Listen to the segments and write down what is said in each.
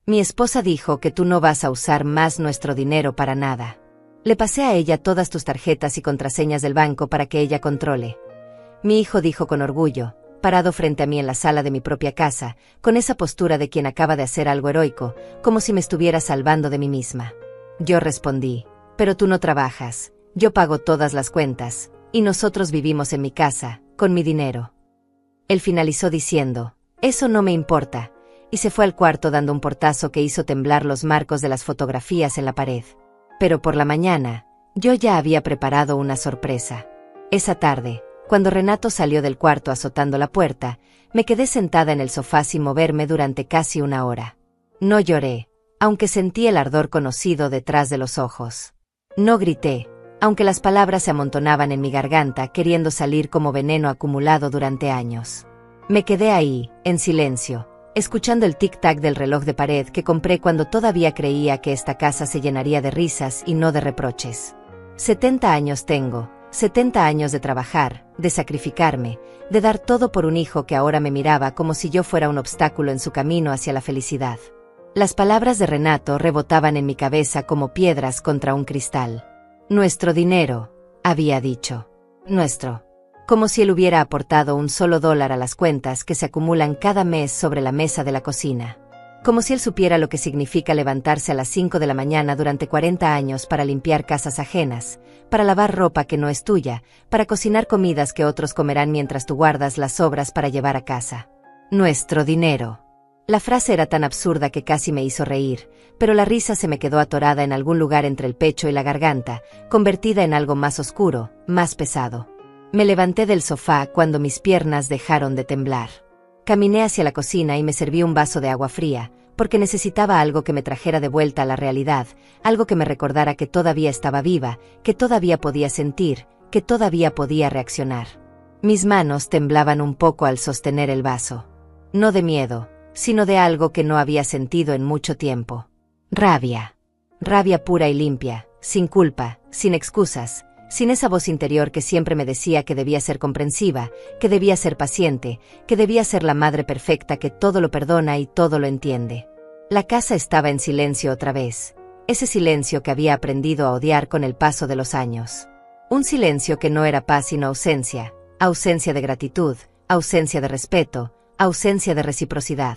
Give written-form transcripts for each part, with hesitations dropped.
Mi esposa dijo que tú no vas a usar más nuestro dinero para nada. Le pasé a ella todas tus tarjetas y contraseñas del banco para que ella controle. Mi hijo dijo con orgullo, parado frente a mí en la sala de mi propia casa, con esa postura de quien acaba de hacer algo heroico, como si me estuviera salvando de mí misma. Yo respondí, pero tú no trabajas, yo pago todas las cuentas, y nosotros vivimos en mi casa, con mi dinero. Él finalizó diciendo, eso no me importa, y se fue al cuarto dando un portazo que hizo temblar los marcos de las fotografías en la pared. Pero por la mañana, yo ya había preparado una sorpresa. Esa tarde, cuando Renato salió del cuarto azotando la puerta, me quedé sentada en el sofá sin moverme durante casi una hora. No lloré, aunque sentí el ardor conocido detrás de los ojos. No grité, aunque las palabras se amontonaban en mi garganta queriendo salir como veneno acumulado durante años. Me quedé ahí, en silencio, escuchando el tic-tac del reloj de pared que compré cuando todavía creía que esta casa se llenaría de risas y no de reproches. 70 años tengo, 70 años de trabajar, de sacrificarme, de dar todo por un hijo que ahora me miraba como si yo fuera un obstáculo en su camino hacia la felicidad. Las palabras de Renato rebotaban en mi cabeza como piedras contra un cristal. Nuestro dinero, había dicho. Nuestro. Como si él hubiera aportado un solo dólar a las cuentas que se acumulan cada mes sobre la mesa de la cocina. Como si él supiera lo que significa levantarse a las 5 de la mañana durante 40 años para limpiar casas ajenas, para lavar ropa que no es tuya, para cocinar comidas que otros comerán mientras tú guardas las sobras para llevar a casa. Nuestro dinero. La frase era tan absurda que casi me hizo reír, pero la risa se me quedó atorada en algún lugar entre el pecho y la garganta, convertida en algo más oscuro, más pesado. Me levanté del sofá cuando mis piernas dejaron de temblar. Caminé hacia la cocina y me serví un vaso de agua fría, porque necesitaba algo que me trajera de vuelta a la realidad, algo que me recordara que todavía estaba viva, que todavía podía sentir, que todavía podía reaccionar. Mis manos temblaban un poco al sostener el vaso. No de miedo, sino de algo que no había sentido en mucho tiempo. Rabia. Rabia pura y limpia, sin culpa, sin excusas, sin esa voz interior que siempre me decía que debía ser comprensiva, que debía ser paciente, que debía ser la madre perfecta que todo lo perdona y todo lo entiende. La casa estaba en silencio otra vez, ese silencio que había aprendido a odiar con el paso de los años. Un silencio que no era paz sino ausencia, ausencia de gratitud, ausencia de respeto, ausencia de reciprocidad.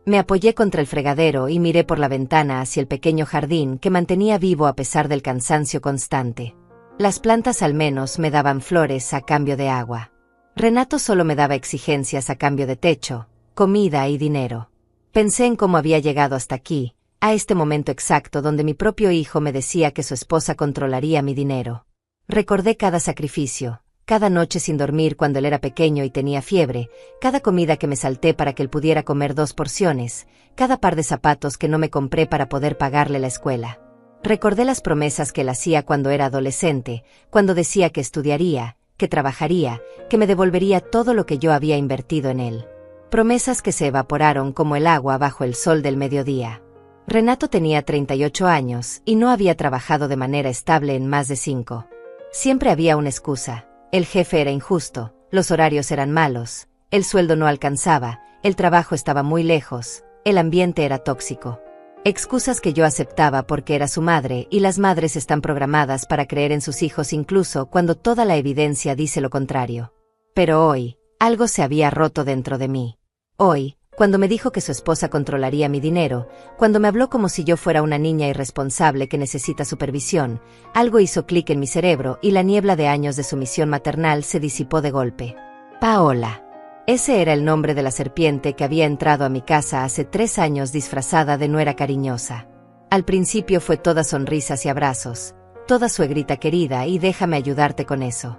Me apoyé contra el fregadero y miré por la ventana hacia el pequeño jardín que mantenía vivo a pesar del cansancio constante. Las plantas al menos me daban flores a cambio de agua. Renato solo me daba exigencias a cambio de techo, comida y dinero. Pensé en cómo había llegado hasta aquí, a este momento exacto donde mi propio hijo me decía que su esposa controlaría mi dinero. Recordé cada sacrificio, cada noche sin dormir cuando él era pequeño y tenía fiebre, cada comida que me salté para que él pudiera comer 2 porciones, cada par de zapatos que no me compré para poder pagarle la escuela. Recordé las promesas que él hacía cuando era adolescente, cuando decía que estudiaría, que trabajaría, que me devolvería todo lo que yo había invertido en él. Promesas que se evaporaron como el agua bajo el sol del mediodía. Renato tenía 38 años y no había trabajado de manera estable en más de 5. Siempre había una excusa. El jefe era injusto, los horarios eran malos, el sueldo no alcanzaba, el trabajo estaba muy lejos, el ambiente era tóxico. Excusas que yo aceptaba porque era su madre y las madres están programadas para creer en sus hijos incluso cuando toda la evidencia dice lo contrario. Pero hoy, algo se había roto dentro de mí. Hoy, cuando me dijo que su esposa controlaría mi dinero, cuando me habló como si yo fuera una niña irresponsable que necesita supervisión, algo hizo clic en mi cerebro y la niebla de años de sumisión maternal se disipó de golpe. Paola. Ese era el nombre de la serpiente que había entrado a mi casa hace 3 años disfrazada de nuera cariñosa. Al principio fue toda sonrisas y abrazos, toda suegrita querida y déjame ayudarte con eso.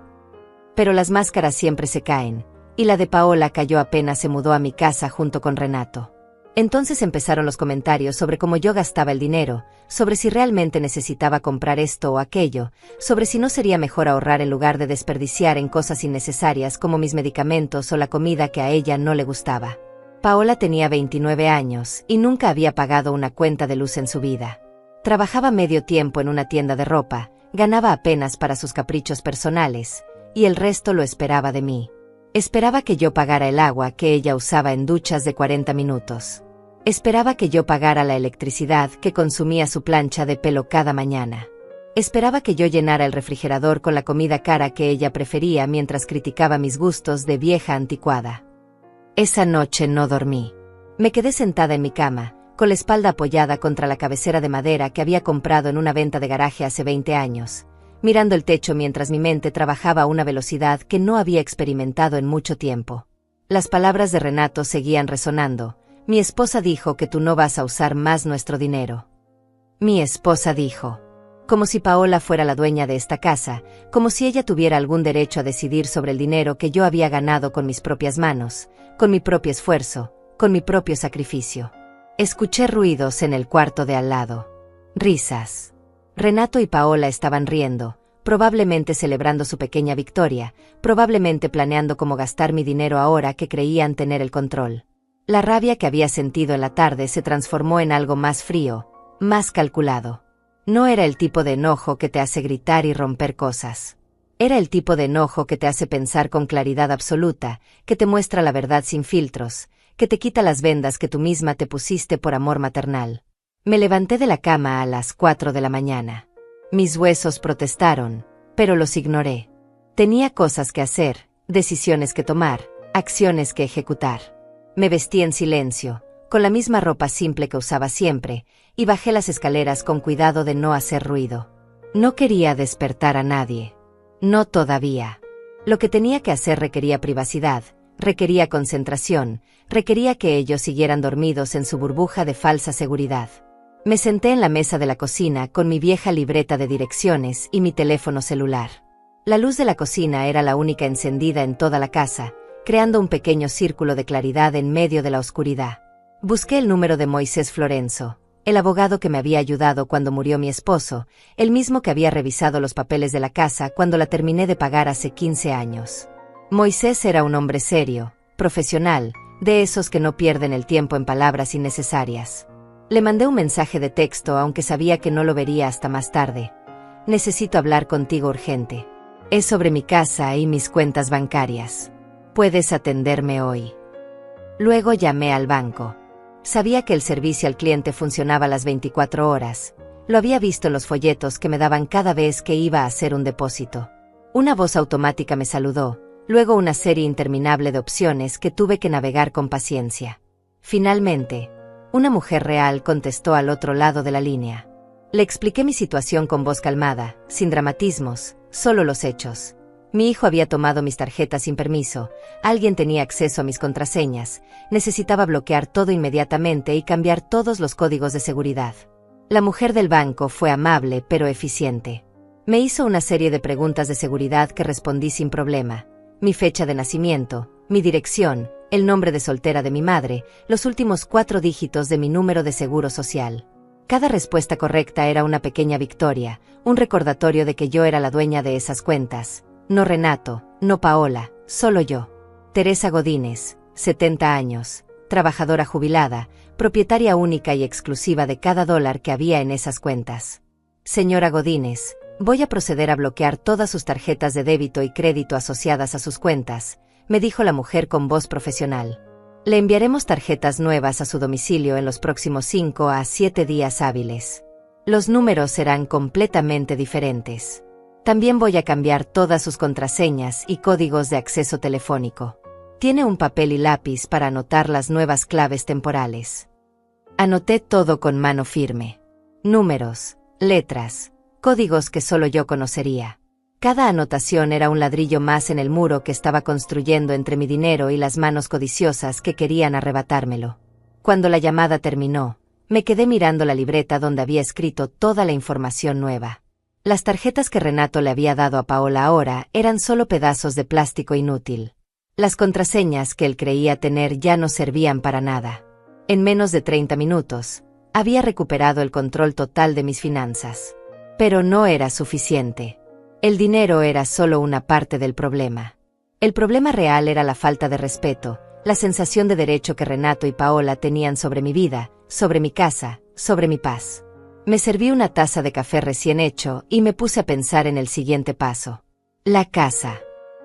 Pero las máscaras siempre se caen, y la de Paola cayó apenas se mudó a mi casa junto con Renato. Entonces empezaron los comentarios sobre cómo yo gastaba el dinero, sobre si realmente necesitaba comprar esto o aquello, sobre si no sería mejor ahorrar en lugar de desperdiciar en cosas innecesarias como mis medicamentos o la comida que a ella no le gustaba. Paola tenía 29 años y nunca había pagado una cuenta de luz en su vida. Trabajaba medio tiempo en una tienda de ropa, ganaba apenas para sus caprichos personales, y el resto lo esperaba de mí. Esperaba que yo pagara el agua que ella usaba en duchas de 40 minutos. Esperaba que yo pagara la electricidad que consumía su plancha de pelo cada mañana. Esperaba que yo llenara el refrigerador con la comida cara que ella prefería mientras criticaba mis gustos de vieja anticuada. Esa noche no dormí. Me quedé sentada en mi cama, con la espalda apoyada contra la cabecera de madera que había comprado en una venta de garaje hace 20 años, mirando el techo mientras mi mente trabajaba a una velocidad que no había experimentado en mucho tiempo. Las palabras de Renato seguían resonando. Mi esposa dijo que tú no vas a usar más nuestro dinero. Mi esposa dijo. Como si Paola fuera la dueña de esta casa, como si ella tuviera algún derecho a decidir sobre el dinero que yo había ganado con mis propias manos, con mi propio esfuerzo, con mi propio sacrificio. Escuché ruidos en el cuarto de al lado. Risas. Renato y Paola estaban riendo, probablemente celebrando su pequeña victoria, probablemente planeando cómo gastar mi dinero ahora que creían tener el control. La rabia que había sentido en la tarde se transformó en algo más frío, más calculado. No era el tipo de enojo que te hace gritar y romper cosas. Era el tipo de enojo que te hace pensar con claridad absoluta, que te muestra la verdad sin filtros, que te quita las vendas que tú misma te pusiste por amor maternal. Me levanté de la cama a las 4 de la mañana. Mis huesos protestaron, pero los ignoré. Tenía cosas que hacer, decisiones que tomar, acciones que ejecutar. Me vestí en silencio, con la misma ropa simple que usaba siempre, y bajé las escaleras con cuidado de no hacer ruido. No quería despertar a nadie. No todavía. Lo que tenía que hacer requería privacidad, requería concentración, requería que ellos siguieran dormidos en su burbuja de falsa seguridad. Me senté en la mesa de la cocina con mi vieja libreta de direcciones y mi teléfono celular. La luz de la cocina era la única encendida en toda la casa, creando un pequeño círculo de claridad en medio de la oscuridad. Busqué el número de Moisés Florenzo, el abogado que me había ayudado cuando murió mi esposo, el mismo que había revisado los papeles de la casa cuando la terminé de pagar hace 15 años. Moisés era un hombre serio, profesional, de esos que no pierden el tiempo en palabras innecesarias. Le mandé un mensaje de texto aunque sabía que no lo vería hasta más tarde. Necesito hablar contigo urgente. Es sobre mi casa y mis cuentas bancarias. ¿Puedes atenderme hoy? Luego llamé al banco. Sabía que el servicio al cliente funcionaba las 24 horas. Lo había visto en los folletos que me daban cada vez que iba a hacer un depósito. Una voz automática me saludó, luego una serie interminable de opciones que tuve que navegar con paciencia. Finalmente, una mujer real contestó al otro lado de la línea. Le expliqué mi situación con voz calmada, sin dramatismos, solo los hechos. Mi hijo había tomado mis tarjetas sin permiso, alguien tenía acceso a mis contraseñas, necesitaba bloquear todo inmediatamente y cambiar todos los códigos de seguridad. La mujer del banco fue amable pero eficiente. Me hizo una serie de preguntas de seguridad que respondí sin problema. Mi fecha de nacimiento, mi dirección, el nombre de soltera de mi madre, los últimos 4 dígitos de mi número de seguro social. Cada respuesta correcta era una pequeña victoria, un recordatorio de que yo era la dueña de esas cuentas. No Renato, no Paola, solo yo. Teresa Godínez, 70 años, trabajadora jubilada, propietaria única y exclusiva de cada dólar que había en esas cuentas. Señora Godínez, voy a proceder a bloquear todas sus tarjetas de débito y crédito asociadas a sus cuentas, me dijo la mujer con voz profesional. Le enviaremos tarjetas nuevas a su domicilio en los próximos 5 a 7 días hábiles. Los números serán completamente diferentes. También voy a cambiar todas sus contraseñas y códigos de acceso telefónico. Tiene un papel y lápiz para anotar las nuevas claves temporales. Anoté todo con mano firme. Números, letras, códigos que solo yo conocería. Cada anotación era un ladrillo más en el muro que estaba construyendo entre mi dinero y las manos codiciosas que querían arrebatármelo. Cuando la llamada terminó, me quedé mirando la libreta donde había escrito toda la información nueva. Las tarjetas que Renato le había dado a Paola ahora eran solo pedazos de plástico inútil. Las contraseñas que él creía tener ya no servían para nada. En menos de 30 minutos, había recuperado el control total de mis finanzas. Pero no era suficiente. El dinero era solo una parte del problema. El problema real era la falta de respeto, la sensación de derecho que Renato y Paola tenían sobre mi vida, sobre mi casa, sobre mi paz. Me serví una taza de café recién hecho y me puse a pensar en el siguiente paso. La casa.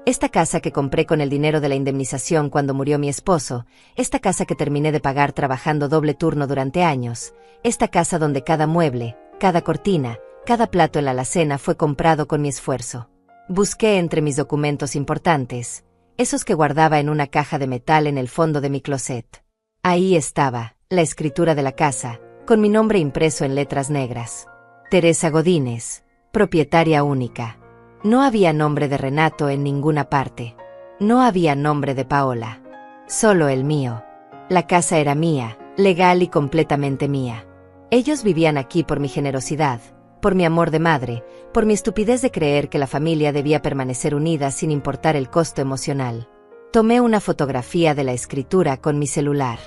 Esta casa que compré con el dinero de la indemnización cuando murió mi esposo, esta casa que terminé de pagar trabajando doble turno durante años, esta casa donde cada mueble, cada cortina, cada plato en la alacena fue comprado con mi esfuerzo. Busqué entre mis documentos importantes, esos que guardaba en una caja de metal en el fondo de mi closet. Ahí estaba, la escritura de la casa, con mi nombre impreso en letras negras. Teresa Godínez, propietaria única. No había nombre de Renato en ninguna parte. No había nombre de Paola. Solo el mío. La casa era mía, legal y completamente mía. Ellos vivían aquí por mi generosidad, por mi amor de madre, por mi estupidez de creer que la familia debía permanecer unida sin importar el costo emocional. Tomé una fotografía de la escritura con mi celular.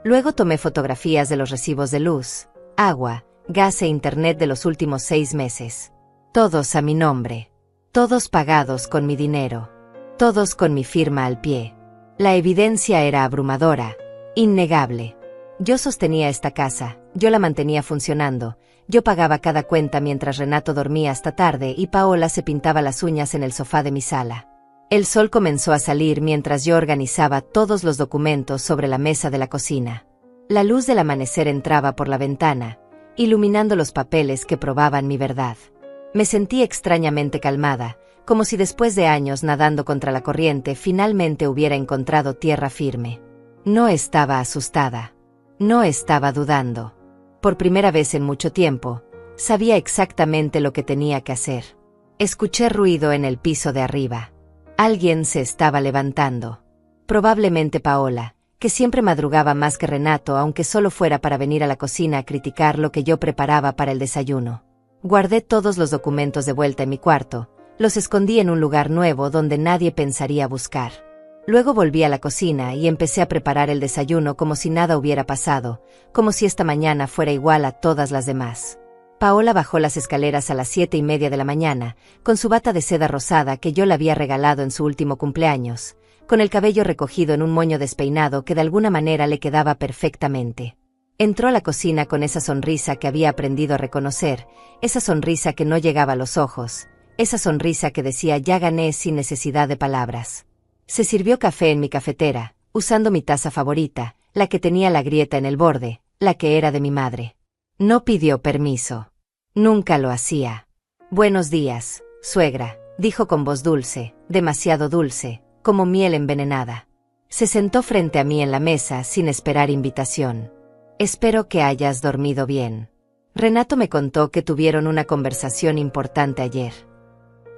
Luego tomé fotografías de los recibos de luz, agua, gas e internet de los últimos 6 meses. Todos a mi nombre. Todos pagados con mi dinero. Todos con mi firma al pie. La evidencia era abrumadora, innegable. Yo sostenía esta casa, yo la mantenía funcionando, yo pagaba cada cuenta mientras Renato dormía hasta tarde y Paola se pintaba las uñas en el sofá de mi sala. El sol comenzó a salir mientras yo organizaba todos los documentos sobre la mesa de la cocina. La luz del amanecer entraba por la ventana, iluminando los papeles que probaban mi verdad. Me sentí extrañamente calmada, como si después de años nadando contra la corriente finalmente hubiera encontrado tierra firme. No estaba asustada. No estaba dudando. Por primera vez en mucho tiempo, sabía exactamente lo que tenía que hacer. Escuché ruido en el piso de arriba. Alguien se estaba levantando. Probablemente Paola, que siempre madrugaba más que Renato aunque solo fuera para venir a la cocina a criticar lo que yo preparaba para el desayuno. Guardé todos los documentos de vuelta en mi cuarto, los escondí en un lugar nuevo donde nadie pensaría buscar. Luego volví a la cocina y empecé a preparar el desayuno como si nada hubiera pasado, como si esta mañana fuera igual a todas las demás. Paola bajó las escaleras a las 7:30 de la mañana, con su bata de seda rosada que yo le había regalado en su último cumpleaños, con el cabello recogido en un moño despeinado que de alguna manera le quedaba perfectamente. Entró a la cocina con esa sonrisa que había aprendido a reconocer, esa sonrisa que no llegaba a los ojos, esa sonrisa que decía ya gané sin necesidad de palabras. Se sirvió café en mi cafetera, usando mi taza favorita, la que tenía la grieta en el borde, la que era de mi madre. No pidió permiso. Nunca lo hacía. Buenos días, suegra, dijo con voz dulce, demasiado dulce, como miel envenenada. Se sentó frente a mí en la mesa sin esperar invitación. Espero que hayas dormido bien. Renato me contó que tuvieron una conversación importante ayer.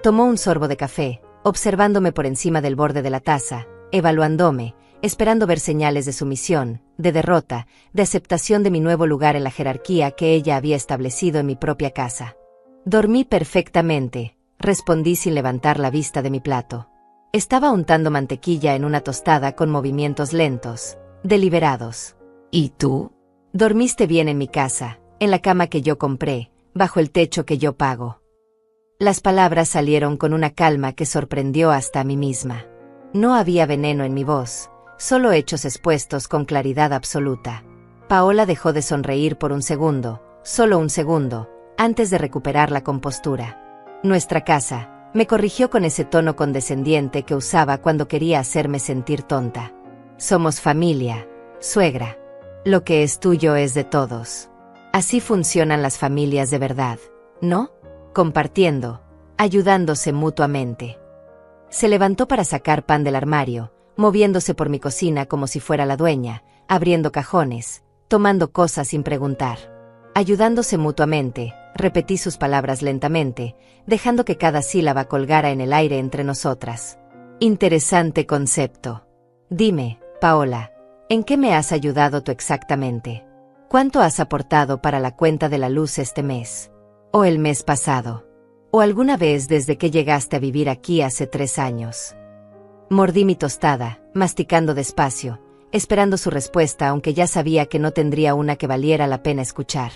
Tomó un sorbo de café, observándome por encima del borde de la taza, evaluándome, esperando ver señales de sumisión, de derrota, de aceptación de mi nuevo lugar en la jerarquía que ella había establecido en mi propia casa. Dormí perfectamente, respondí sin levantar la vista de mi plato. Estaba untando mantequilla en una tostada con movimientos lentos, deliberados. ¿Y tú? Dormiste bien en mi casa, en la cama que yo compré, bajo el techo que yo pago. Las palabras salieron con una calma que sorprendió hasta a mí misma. No había veneno en mi voz, solo hechos expuestos con claridad absoluta. Paola dejó de sonreír por un segundo, solo un segundo, antes de recuperar la compostura. Nuestra casa, me corrigió con ese tono condescendiente que usaba cuando quería hacerme sentir tonta. Somos familia, suegra. Lo que es tuyo es de todos. Así funcionan las familias de verdad, ¿no? Compartiendo, ayudándose mutuamente. Se levantó para sacar pan del armario, moviéndose por mi cocina como si fuera la dueña, abriendo cajones, tomando cosas sin preguntar. Ayudándose mutuamente, repetí sus palabras lentamente, dejando que cada sílaba colgara en el aire entre nosotras. Interesante concepto. Dime, Paola, ¿en qué me has ayudado tú exactamente? ¿Cuánto has aportado para la cuenta de la luz este mes? ¿O el mes pasado? ¿O alguna vez desde que llegaste a vivir aquí hace 3 años? Mordí mi tostada, masticando despacio, esperando su respuesta aunque ya sabía que no tendría una que valiera la pena escuchar.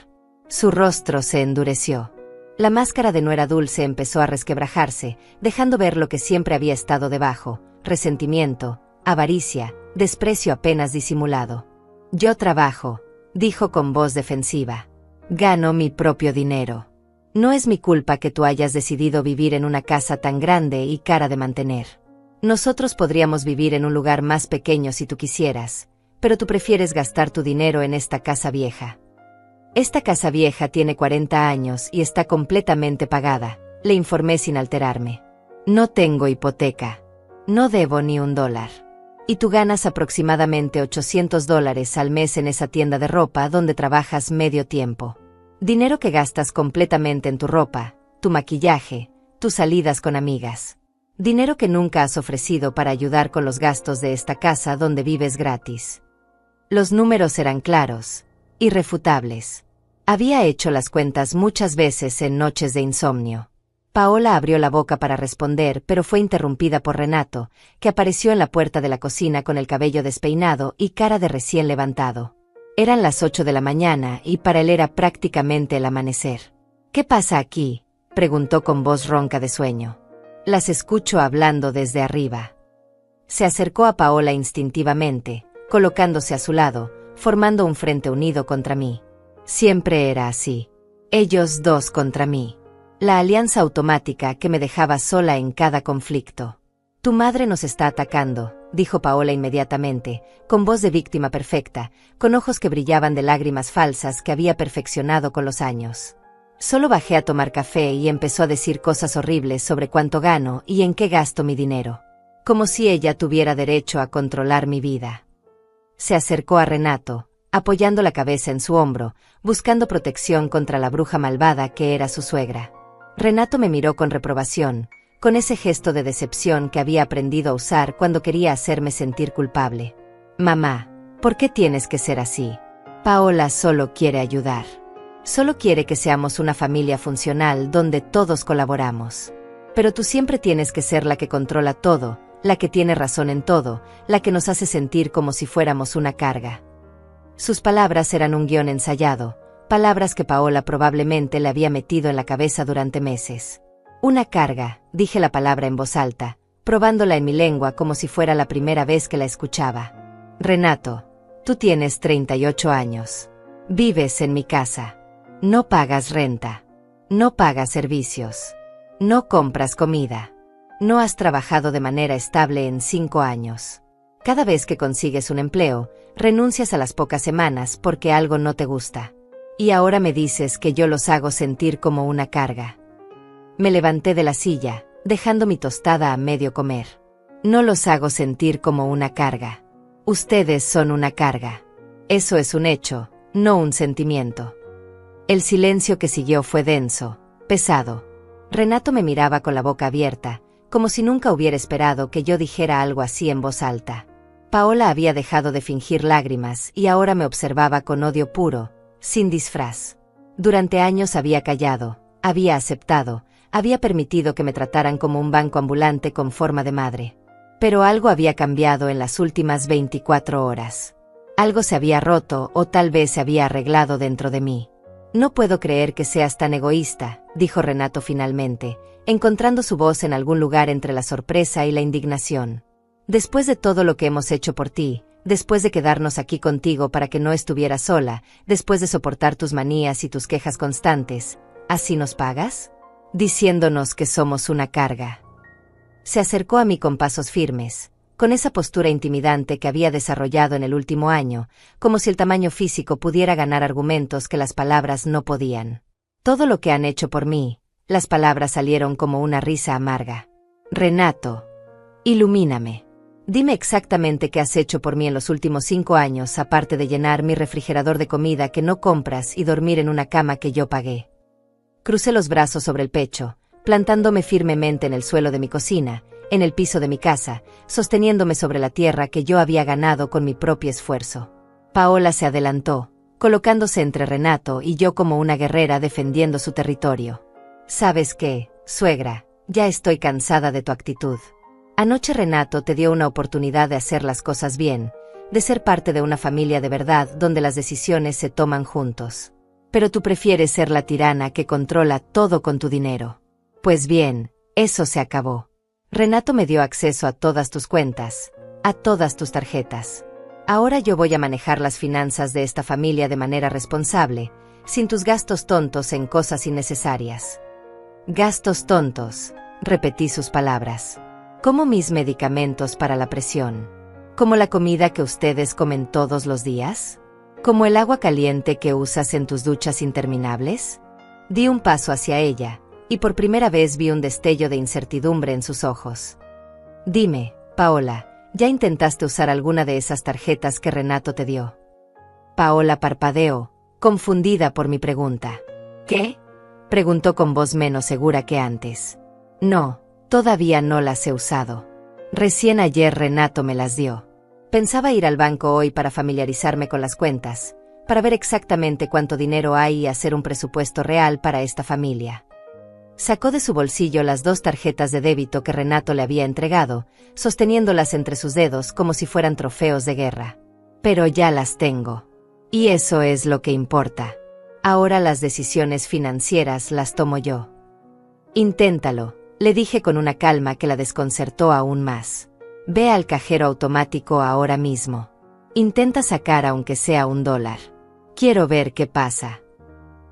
Su rostro se endureció. La máscara de nuera dulce empezó a resquebrajarse, dejando ver lo que siempre había estado debajo: resentimiento, avaricia, desprecio apenas disimulado. Yo trabajo, dijo con voz defensiva. Gano mi propio dinero. No es mi culpa que tú hayas decidido vivir en una casa tan grande y cara de mantener. Nosotros podríamos vivir en un lugar más pequeño si tú quisieras, pero tú prefieres gastar tu dinero en esta casa vieja. Esta casa vieja tiene 40 años y está completamente pagada, le informé sin alterarme. No tengo hipoteca. No debo ni $1. Y tú ganas aproximadamente $800 al mes en esa tienda de ropa donde trabajas medio tiempo. Dinero que gastas completamente en tu ropa, tu maquillaje, tus salidas con amigas. Dinero que nunca has ofrecido para ayudar con los gastos de esta casa donde vives gratis. Los números eran claros, irrefutables. Había hecho las cuentas muchas veces en noches de insomnio. Paola abrió la boca para responder, pero fue interrumpida por Renato, que apareció en la puerta de la cocina con el cabello despeinado y cara de recién levantado. Eran las 8 de la mañana y para él era prácticamente el amanecer. ¿Qué pasa aquí?, preguntó con voz ronca de sueño. Las escucho hablando desde arriba. Se acercó a Paola instintivamente, colocándose a su lado, formando un frente unido contra mí. Siempre era así. Ellos dos contra mí. La alianza automática que me dejaba sola en cada conflicto. Tu madre nos está atacando, dijo Paola inmediatamente, con voz de víctima perfecta, con ojos que brillaban de lágrimas falsas que había perfeccionado con los años. Solo bajé a tomar café y empezó a decir cosas horribles sobre cuánto gano y en qué gasto mi dinero. Como si ella tuviera derecho a controlar mi vida. Se acercó a Renato, apoyando la cabeza en su hombro, buscando protección contra la bruja malvada que era su suegra. Renato me miró con reprobación, con ese gesto de decepción que había aprendido a usar cuando quería hacerme sentir culpable. Mamá, ¿por qué tienes que ser así? Paola solo quiere ayudar. Solo quiere que seamos una familia funcional donde todos colaboramos. Pero tú siempre tienes que ser la que controla todo, la que tiene razón en todo, la que nos hace sentir como si fuéramos una carga. Sus palabras eran un guión ensayado, palabras que Paola probablemente le había metido en la cabeza durante meses. Una carga, dije la palabra en voz alta, probándola en mi lengua como si fuera la primera vez que la escuchaba. Renato, tú tienes 38 años. Vives en mi casa. No pagas renta. No pagas servicios. No compras comida. No has trabajado de manera estable en 5 años. Cada vez que consigues un empleo, renuncias a las pocas semanas porque algo no te gusta. Y ahora me dices que yo los hago sentir como una carga. Me levanté de la silla, dejando mi tostada a medio comer. No los hago sentir como una carga. Ustedes son una carga. Eso es un hecho, no un sentimiento. El silencio que siguió fue denso, pesado. Renato me miraba con la boca abierta, como si nunca hubiera esperado que yo dijera algo así en voz alta. Paola había dejado de fingir lágrimas y ahora me observaba con odio puro, sin disfraz. Durante años había callado, había aceptado, había permitido que me trataran como un banco ambulante con forma de madre. Pero algo había cambiado en las últimas 24 horas. Algo se había roto o tal vez se había arreglado dentro de mí. No puedo creer que seas tan egoísta, dijo Renato finalmente, encontrando su voz en algún lugar entre la sorpresa y la indignación. Después de todo lo que hemos hecho por ti, después de quedarnos aquí contigo para que no estuvieras sola, después de soportar tus manías y tus quejas constantes, ¿así nos pagas? Diciéndonos que somos una carga. Se acercó a mí con pasos firmes, con esa postura intimidante que había desarrollado en el último año, como si el tamaño físico pudiera ganar argumentos que las palabras no podían. Todo lo que han hecho por mí, las palabras salieron como una risa amarga. Renato, ilumíname. Dime exactamente qué has hecho por mí en los últimos 5 años, aparte de llenar mi refrigerador de comida que no compras y dormir en una cama que yo pagué. Crucé los brazos sobre el pecho, plantándome firmemente en el suelo de mi cocina, en el piso de mi casa, sosteniéndome sobre la tierra que yo había ganado con mi propio esfuerzo. Paola se adelantó, colocándose entre Renato y yo como una guerrera defendiendo su territorio. ¿Sabes qué, suegra? Ya estoy cansada de tu actitud. Anoche Renato te dio una oportunidad de hacer las cosas bien, de ser parte de una familia de verdad donde las decisiones se toman juntos. Pero tú prefieres ser la tirana que controla todo con tu dinero. Pues bien, eso se acabó. Renato me dio acceso a todas tus cuentas, a todas tus tarjetas. Ahora yo voy a manejar las finanzas de esta familia de manera responsable, sin tus gastos tontos en cosas innecesarias. Gastos tontos, repetí sus palabras. Como mis medicamentos para la presión. Como la comida que ustedes comen todos los días. Como el agua caliente que usas en tus duchas interminables. Di un paso hacia ella, y por primera vez vi un destello de incertidumbre en sus ojos. Dime, Paola, ¿ya intentaste usar alguna de esas tarjetas que Renato te dio? Paola parpadeó, confundida por mi pregunta. ¿Qué? Preguntó con voz menos segura que antes. No, todavía no las he usado. Recién ayer Renato me las dio. Pensaba ir al banco hoy para familiarizarme con las cuentas, para ver exactamente cuánto dinero hay y hacer un presupuesto real para esta familia. Sacó de su bolsillo las 2 tarjetas de débito que Renato le había entregado, sosteniéndolas entre sus dedos como si fueran trofeos de guerra. Pero ya las tengo. Y eso es lo que importa. Ahora las decisiones financieras las tomo yo. Inténtalo, le dije con una calma que la desconcertó aún más. Ve al cajero automático ahora mismo. Intenta sacar aunque sea $1. Quiero ver qué pasa.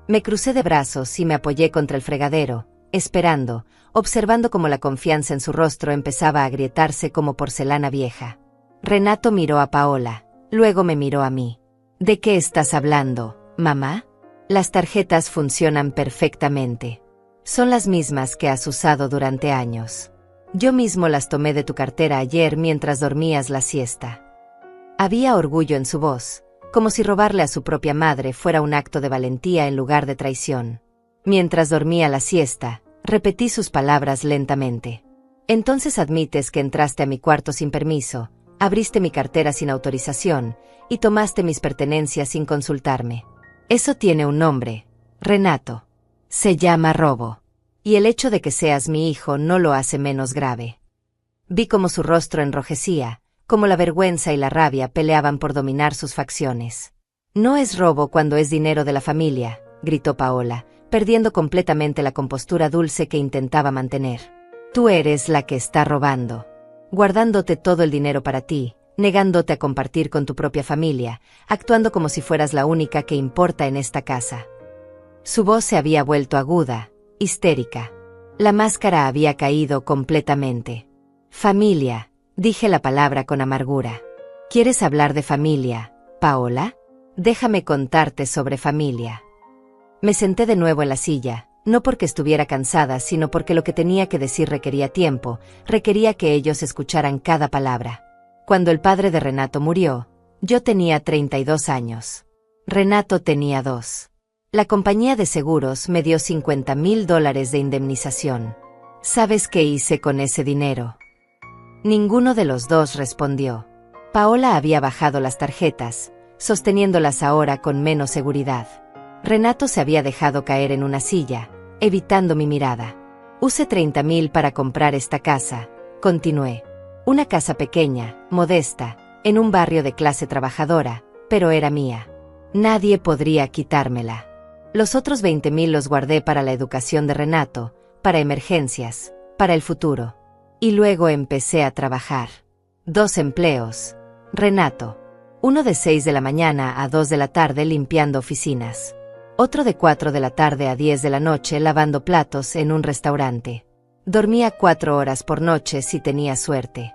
Me crucé de brazos y me apoyé contra el fregadero, esperando, observando cómo la confianza en su rostro empezaba a agrietarse como porcelana vieja. Renato miró a Paola, luego me miró a mí. ¿De qué estás hablando, mamá? Las tarjetas funcionan perfectamente. Son las mismas que has usado durante años. Yo mismo las tomé de tu cartera ayer mientras dormías la siesta. Había orgullo en su voz, como si robarle a su propia madre fuera un acto de valentía en lugar de traición. Mientras dormía la siesta, repetí sus palabras lentamente. Entonces admites que entraste a mi cuarto sin permiso, abriste mi cartera sin autorización, y tomaste mis pertenencias sin consultarme. Eso tiene un nombre, Renato. Se llama robo. Y el hecho de que seas mi hijo no lo hace menos grave. Vi cómo su rostro enrojecía, cómo la vergüenza y la rabia peleaban por dominar sus facciones. No es robo cuando es dinero de la familia, gritó Paola, perdiendo completamente la compostura dulce que intentaba mantener. Tú eres la que está robando. Guardándote todo el dinero para ti, negándote a compartir con tu propia familia, actuando como si fueras la única que importa en esta casa. Su voz se había vuelto aguda, histérica. La máscara había caído completamente. Familia, dije la palabra con amargura. ¿Quieres hablar de familia, Paola? Déjame contarte sobre familia. Me senté de nuevo en la silla, no porque estuviera cansada, sino porque lo que tenía que decir requería tiempo, requería que ellos escucharan cada palabra. Cuando el padre de Renato murió, yo tenía 32 años. Renato tenía 2. La compañía de seguros me dio $50,000 de indemnización. ¿Sabes qué hice con ese dinero? Ninguno de los dos respondió. Paola había bajado las tarjetas, sosteniéndolas ahora con menos seguridad. Renato se había dejado caer en una silla, evitando mi mirada. Usé 30,000 para comprar esta casa, continué. Una casa pequeña, modesta, en un barrio de clase trabajadora, pero era mía. Nadie podría quitármela. Los otros 20,000 los guardé para la educación de Renato, para emergencias, para el futuro. Y luego empecé a trabajar. 2 empleos. Renato. Uno de 6 de la mañana a 2 de la tarde limpiando oficinas. Otro de 4 de la tarde a 10 de la noche lavando platos en un restaurante. Dormía 4 horas por noche si tenía suerte.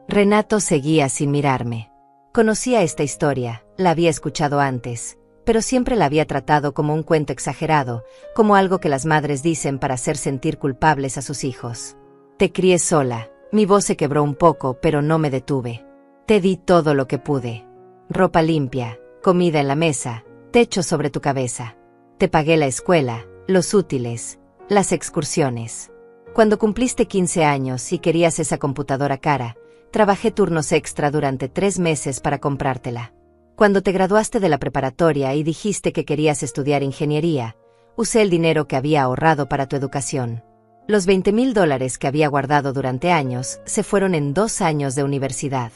Renato seguía sin mirarme. Conocía esta historia, la había escuchado antes, pero siempre la había tratado como un cuento exagerado, como algo que las madres dicen para hacer sentir culpables a sus hijos. Te crié sola, mi voz se quebró un poco, pero no me detuve. Te di todo lo que pude. Ropa limpia, comida en la mesa, techo sobre tu cabeza. Te pagué la escuela, los útiles, las excursiones. Cuando cumpliste 15 años y querías esa computadora cara, trabajé turnos extra durante 3 meses para comprártela. Cuando te graduaste de la preparatoria y dijiste que querías estudiar ingeniería, usé el dinero que había ahorrado para tu educación. Los $20,000 que había guardado durante años se fueron en 2 años de universidad.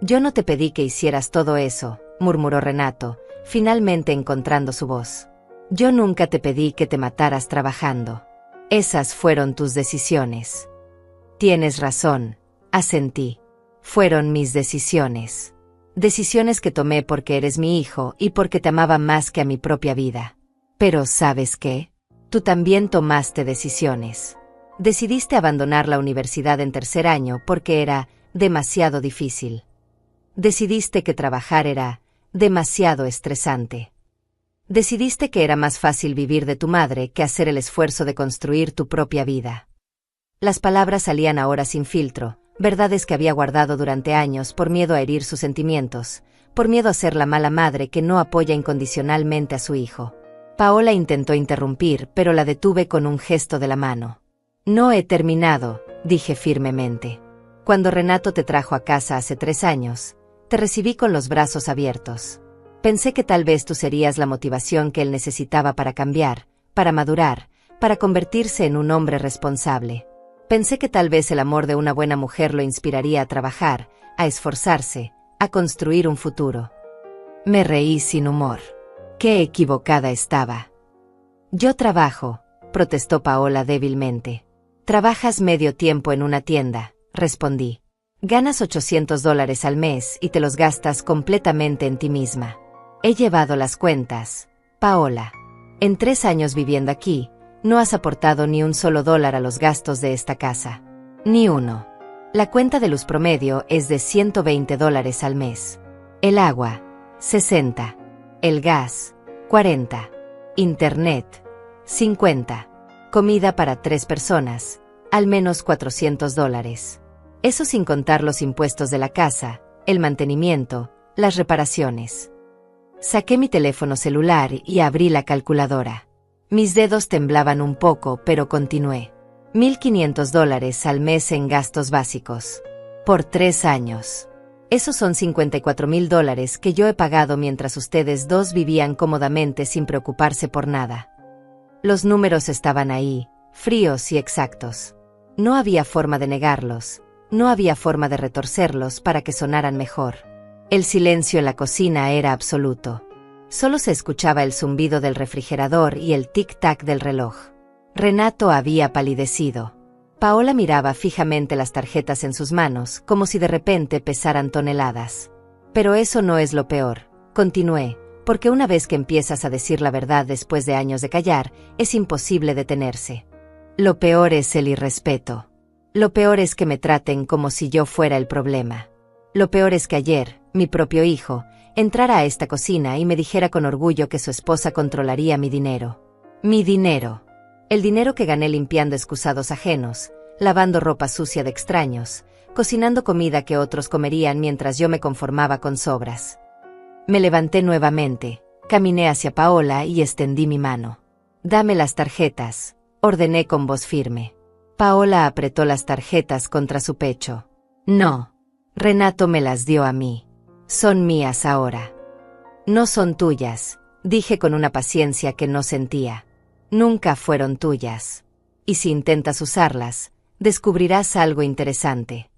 Yo no te pedí que hicieras todo eso, murmuró Renato, finalmente encontrando su voz. Yo nunca te pedí que te mataras trabajando. Esas fueron tus decisiones. Tienes razón, asentí. Fueron mis decisiones. Decisiones que tomé porque eres mi hijo y porque te amaba más que a mi propia vida. Pero ¿sabes qué? Tú también tomaste decisiones. Decidiste abandonar la universidad en tercer año porque era demasiado difícil. Decidiste que trabajar era demasiado estresante. Decidiste que era más fácil vivir de tu madre que hacer el esfuerzo de construir tu propia vida. Las palabras salían ahora sin filtro, verdades que había guardado durante años por miedo a herir sus sentimientos, por miedo a ser la mala madre que no apoya incondicionalmente a su hijo. Paola intentó interrumpir, pero la detuve con un gesto de la mano. No he terminado, dije firmemente. Cuando Renato te trajo a casa hace 3 años, te recibí con los brazos abiertos. Pensé que tal vez tú serías la motivación que él necesitaba para cambiar, para madurar, para convertirse en un hombre responsable. Pensé que tal vez el amor de una buena mujer lo inspiraría a trabajar, a esforzarse, a construir un futuro. Me reí sin humor. Qué equivocada estaba. Yo trabajo, protestó Paola débilmente. Trabajas medio tiempo en una tienda, respondí. Ganas $800 al mes y te los gastas completamente en ti misma. He llevado las cuentas, Paola. En 3 años viviendo aquí, no has aportado ni un solo dólar a los gastos de esta casa. Ni uno. La cuenta de luz promedio es de $120 al mes. El agua, 60. El gas, 40. Internet, 50. Comida para 3 personas, al menos $400. Eso sin contar los impuestos de la casa, el mantenimiento, las reparaciones. Saqué mi teléfono celular y abrí la calculadora. Mis dedos temblaban un poco, pero continué. $1,500 al mes en gastos básicos. Por 3 años. Esos son $54,000 que yo he pagado mientras ustedes dos vivían cómodamente sin preocuparse por nada. Los números estaban ahí, fríos y exactos. No había forma de negarlos, no había forma de retorcerlos para que sonaran mejor. El silencio en la cocina era absoluto. Solo se escuchaba el zumbido del refrigerador y el tic-tac del reloj. Renato había palidecido. Paola miraba fijamente las tarjetas en sus manos, como si de repente pesaran toneladas. Pero eso no es lo peor, continué, porque una vez que empiezas a decir la verdad después de años de callar, es imposible detenerse. Lo peor es el irrespeto. Lo peor es que me traten como si yo fuera el problema. Lo peor es que ayer, mi propio hijo, entrara a esta cocina y me dijera con orgullo que su esposa controlaría mi dinero. Mi dinero. El dinero que gané limpiando excusados ajenos, lavando ropa sucia de extraños, cocinando comida que otros comerían mientras yo me conformaba con sobras. Me levanté nuevamente, caminé hacia Paola y extendí mi mano. Dame las tarjetas, ordené con voz firme. Paola apretó las tarjetas contra su pecho. No. Renato me las dio a mí. Son mías ahora. No son tuyas, dije con una paciencia que no sentía. Nunca fueron tuyas. Y si intentas usarlas, descubrirás algo interesante.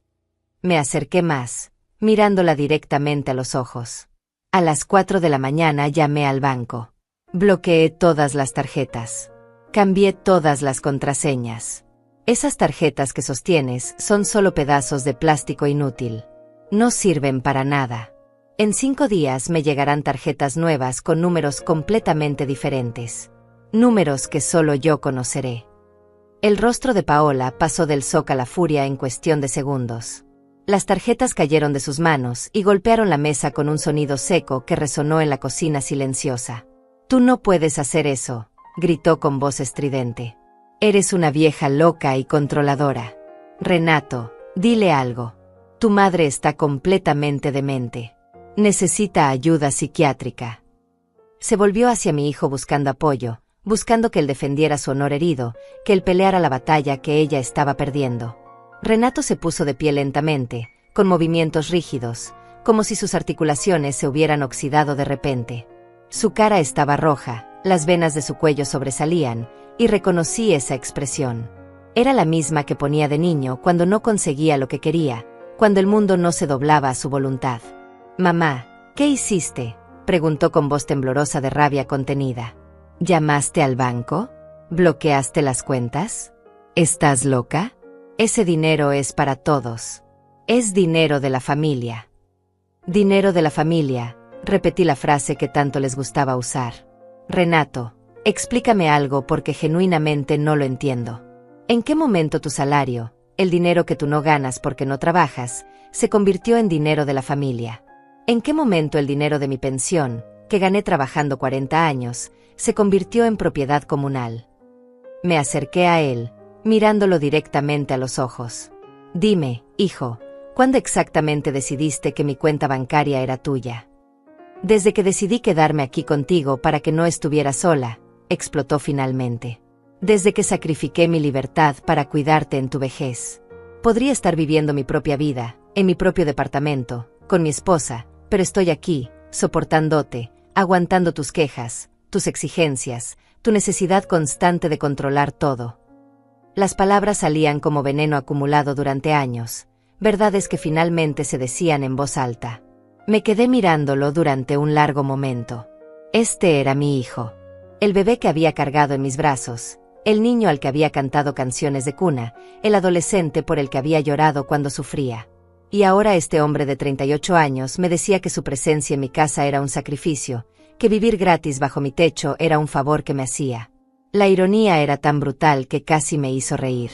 Me acerqué más, mirándola directamente a los ojos. A las 4 de la mañana llamé al banco. Bloqueé todas las tarjetas. Cambié todas las contraseñas. Esas tarjetas que sostienes son solo pedazos de plástico inútil. No sirven para nada. En 5 días me llegarán tarjetas nuevas con números completamente diferentes. Números que solo yo conoceré. El rostro de Paola pasó del shock a la furia en cuestión de segundos. Las tarjetas cayeron de sus manos y golpearon la mesa con un sonido seco que resonó en la cocina silenciosa. Tú no puedes hacer eso, gritó con voz estridente. Eres una vieja loca y controladora. Renato, dile algo. Tu madre está completamente demente. Necesita ayuda psiquiátrica. Se volvió hacia mi hijo buscando apoyo, buscando que él defendiera su honor herido, que él peleara la batalla que ella estaba perdiendo. Renato se puso de pie lentamente, con movimientos rígidos, como si sus articulaciones se hubieran oxidado de repente. Su cara estaba roja, las venas de su cuello sobresalían, y reconocí esa expresión. Era la misma que ponía de niño cuando no conseguía lo que quería, cuando el mundo no se doblaba a su voluntad. «Mamá, ¿qué hiciste?», preguntó con voz temblorosa de rabia contenida. «¿Llamaste al banco? ¿Bloqueaste las cuentas? ¿Estás loca? Ese dinero es para todos. Es dinero de la familia». «Dinero de la familia», repetí la frase que tanto les gustaba usar. «Renato, explícame algo porque genuinamente no lo entiendo». ¿En qué momento tu salario, el dinero que tú no ganas porque no trabajas, se convirtió en dinero de la familia? ¿En qué momento el dinero de mi pensión, que gané trabajando 40 años, se convirtió en propiedad comunal? Me acerqué a él, mirándolo directamente a los ojos. Dime, hijo, ¿cuándo exactamente decidiste que mi cuenta bancaria era tuya? Desde que decidí quedarme aquí contigo para que no estuviera sola, explotó finalmente. Desde que sacrifiqué mi libertad para cuidarte en tu vejez. Podría estar viviendo mi propia vida, en mi propio departamento, con mi esposa, pero estoy aquí, soportándote, aguantando tus quejas, tus exigencias, tu necesidad constante de controlar todo. Las palabras salían como veneno acumulado durante años, verdades que finalmente se decían en voz alta. Me quedé mirándolo durante un largo momento. Este era mi hijo. El bebé que había cargado en mis brazos, el niño al que había cantado canciones de cuna, el adolescente por el que había llorado cuando sufría. Y ahora este hombre de 38 años me decía que su presencia en mi casa era un sacrificio, que vivir gratis bajo mi techo era un favor que me hacía. La ironía era tan brutal que casi me hizo reír.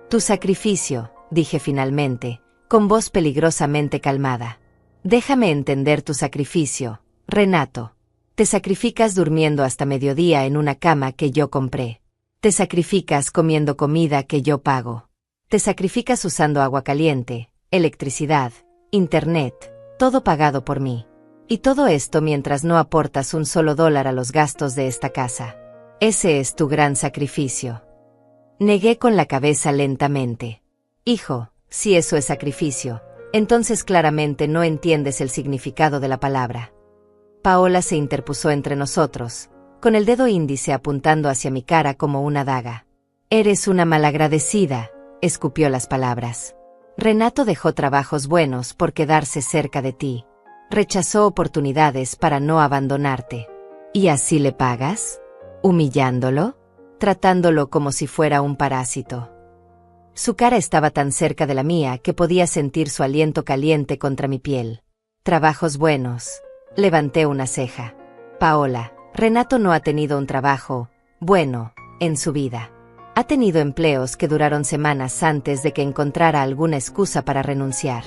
Tu sacrificio, dije finalmente, con voz peligrosamente calmada. Déjame entender tu sacrificio, Renato. Te sacrificas durmiendo hasta mediodía en una cama que yo compré. Te sacrificas comiendo comida que yo pago. Te sacrificas usando agua caliente, electricidad, internet, todo pagado por mí. Y todo esto mientras no aportas un solo dólar a los gastos de esta casa. Ese es tu gran sacrificio. Negué con la cabeza lentamente. Hijo, si eso es sacrificio, entonces claramente no entiendes el significado de la palabra. Paola se interpuso entre nosotros, con el dedo índice apuntando hacia mi cara como una daga. Eres una malagradecida, escupió las palabras. Renato dejó trabajos buenos por quedarse cerca de ti. Rechazó oportunidades para no abandonarte. ¿Y así le pagas? ¿Humillándolo? ¿Tratándolo como si fuera un parásito? Su cara estaba tan cerca de la mía que podía sentir su aliento caliente contra mi piel. Trabajos buenos. Levanté una ceja. Paola, Renato no ha tenido un trabajo bueno en su vida. Ha tenido empleos que duraron semanas antes de que encontrara alguna excusa para renunciar.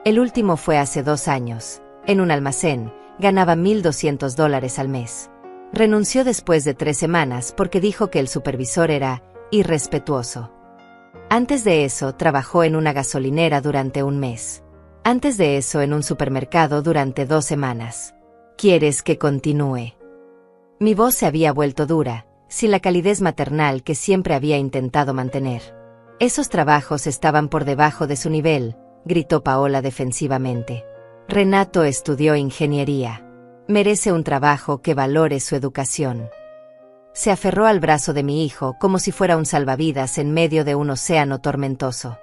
El último fue hace 2 años. En un almacén, ganaba $1,200 al mes. Renunció después de 3 semanas porque dijo que el supervisor era irrespetuoso. Antes de eso, trabajó en una gasolinera durante 1 mes. Antes de eso, en un supermercado durante 2 semanas. ¿Quieres que continúe? Mi voz se había vuelto dura, sin la calidez maternal que siempre había intentado mantener. Esos trabajos estaban por debajo de su nivel, gritó Paola defensivamente. Renato estudió ingeniería. Merece un trabajo que valore su educación. Se aferró al brazo de mi hijo como si fuera un salvavidas en medio de un océano tormentoso.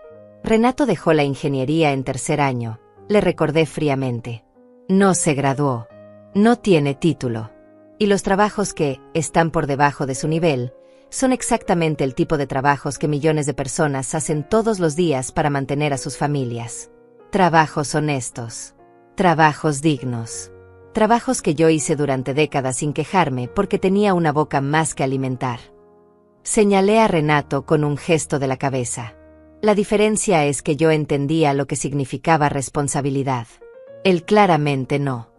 Renato dejó la ingeniería en 3er año, le recordé fríamente. No se graduó. No tiene título. Y los trabajos que están por debajo de su nivel son exactamente el tipo de trabajos que millones de personas hacen todos los días para mantener a sus familias. Trabajos honestos. Trabajos dignos. Trabajos que yo hice durante décadas sin quejarme porque tenía una boca más que alimentar. Señalé a Renato con un gesto de la cabeza. La diferencia es que yo entendía lo que significaba responsabilidad. Él claramente no.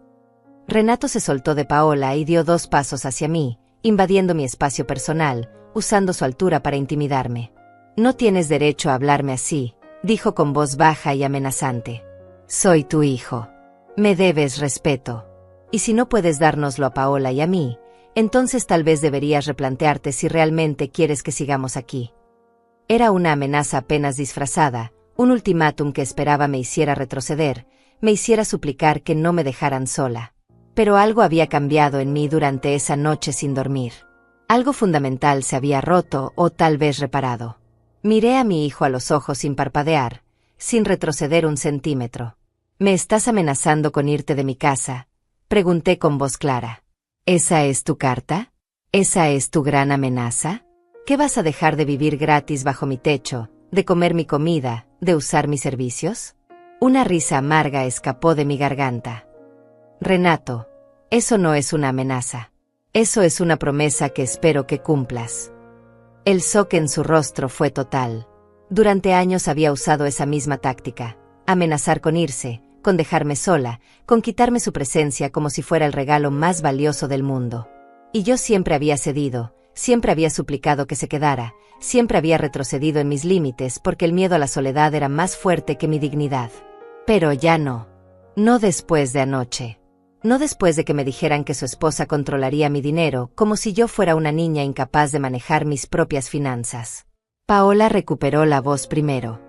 Renato se soltó de Paola y dio 2 pasos hacia mí, invadiendo mi espacio personal, usando su altura para intimidarme. No tienes derecho a hablarme así, dijo con voz baja y amenazante. Soy tu hijo. Me debes respeto. Y si no puedes dárnoslo a Paola y a mí, entonces tal vez deberías replantearte si realmente quieres que sigamos aquí. Era una amenaza apenas disfrazada, un ultimátum que esperaba me hiciera retroceder, me hiciera suplicar que no me dejaran sola. Pero algo había cambiado en mí durante esa noche sin dormir. Algo fundamental se había roto o tal vez reparado. Miré a mi hijo a los ojos sin parpadear, sin retroceder un centímetro. ¿Me estás amenazando con irte de mi casa?, pregunté con voz clara. ¿Esa es tu carta? ¿Esa es tu gran amenaza? ¿Qué vas a dejar de vivir gratis bajo mi techo, de comer mi comida, de usar mis servicios? Una risa amarga escapó de mi garganta. Renato, eso no es una amenaza. Eso es una promesa que espero que cumplas. El shock en su rostro fue total. Durante años había usado esa misma táctica: amenazar con irse, con dejarme sola, con quitarme su presencia como si fuera el regalo más valioso del mundo. Y yo siempre había cedido, siempre había suplicado que se quedara, siempre había retrocedido en mis límites porque el miedo a la soledad era más fuerte que mi dignidad. Pero ya no. No después de anoche. No después de que me dijeran que su esposa controlaría mi dinero, como si yo fuera una niña incapaz de manejar mis propias finanzas. Paola recuperó la voz primero.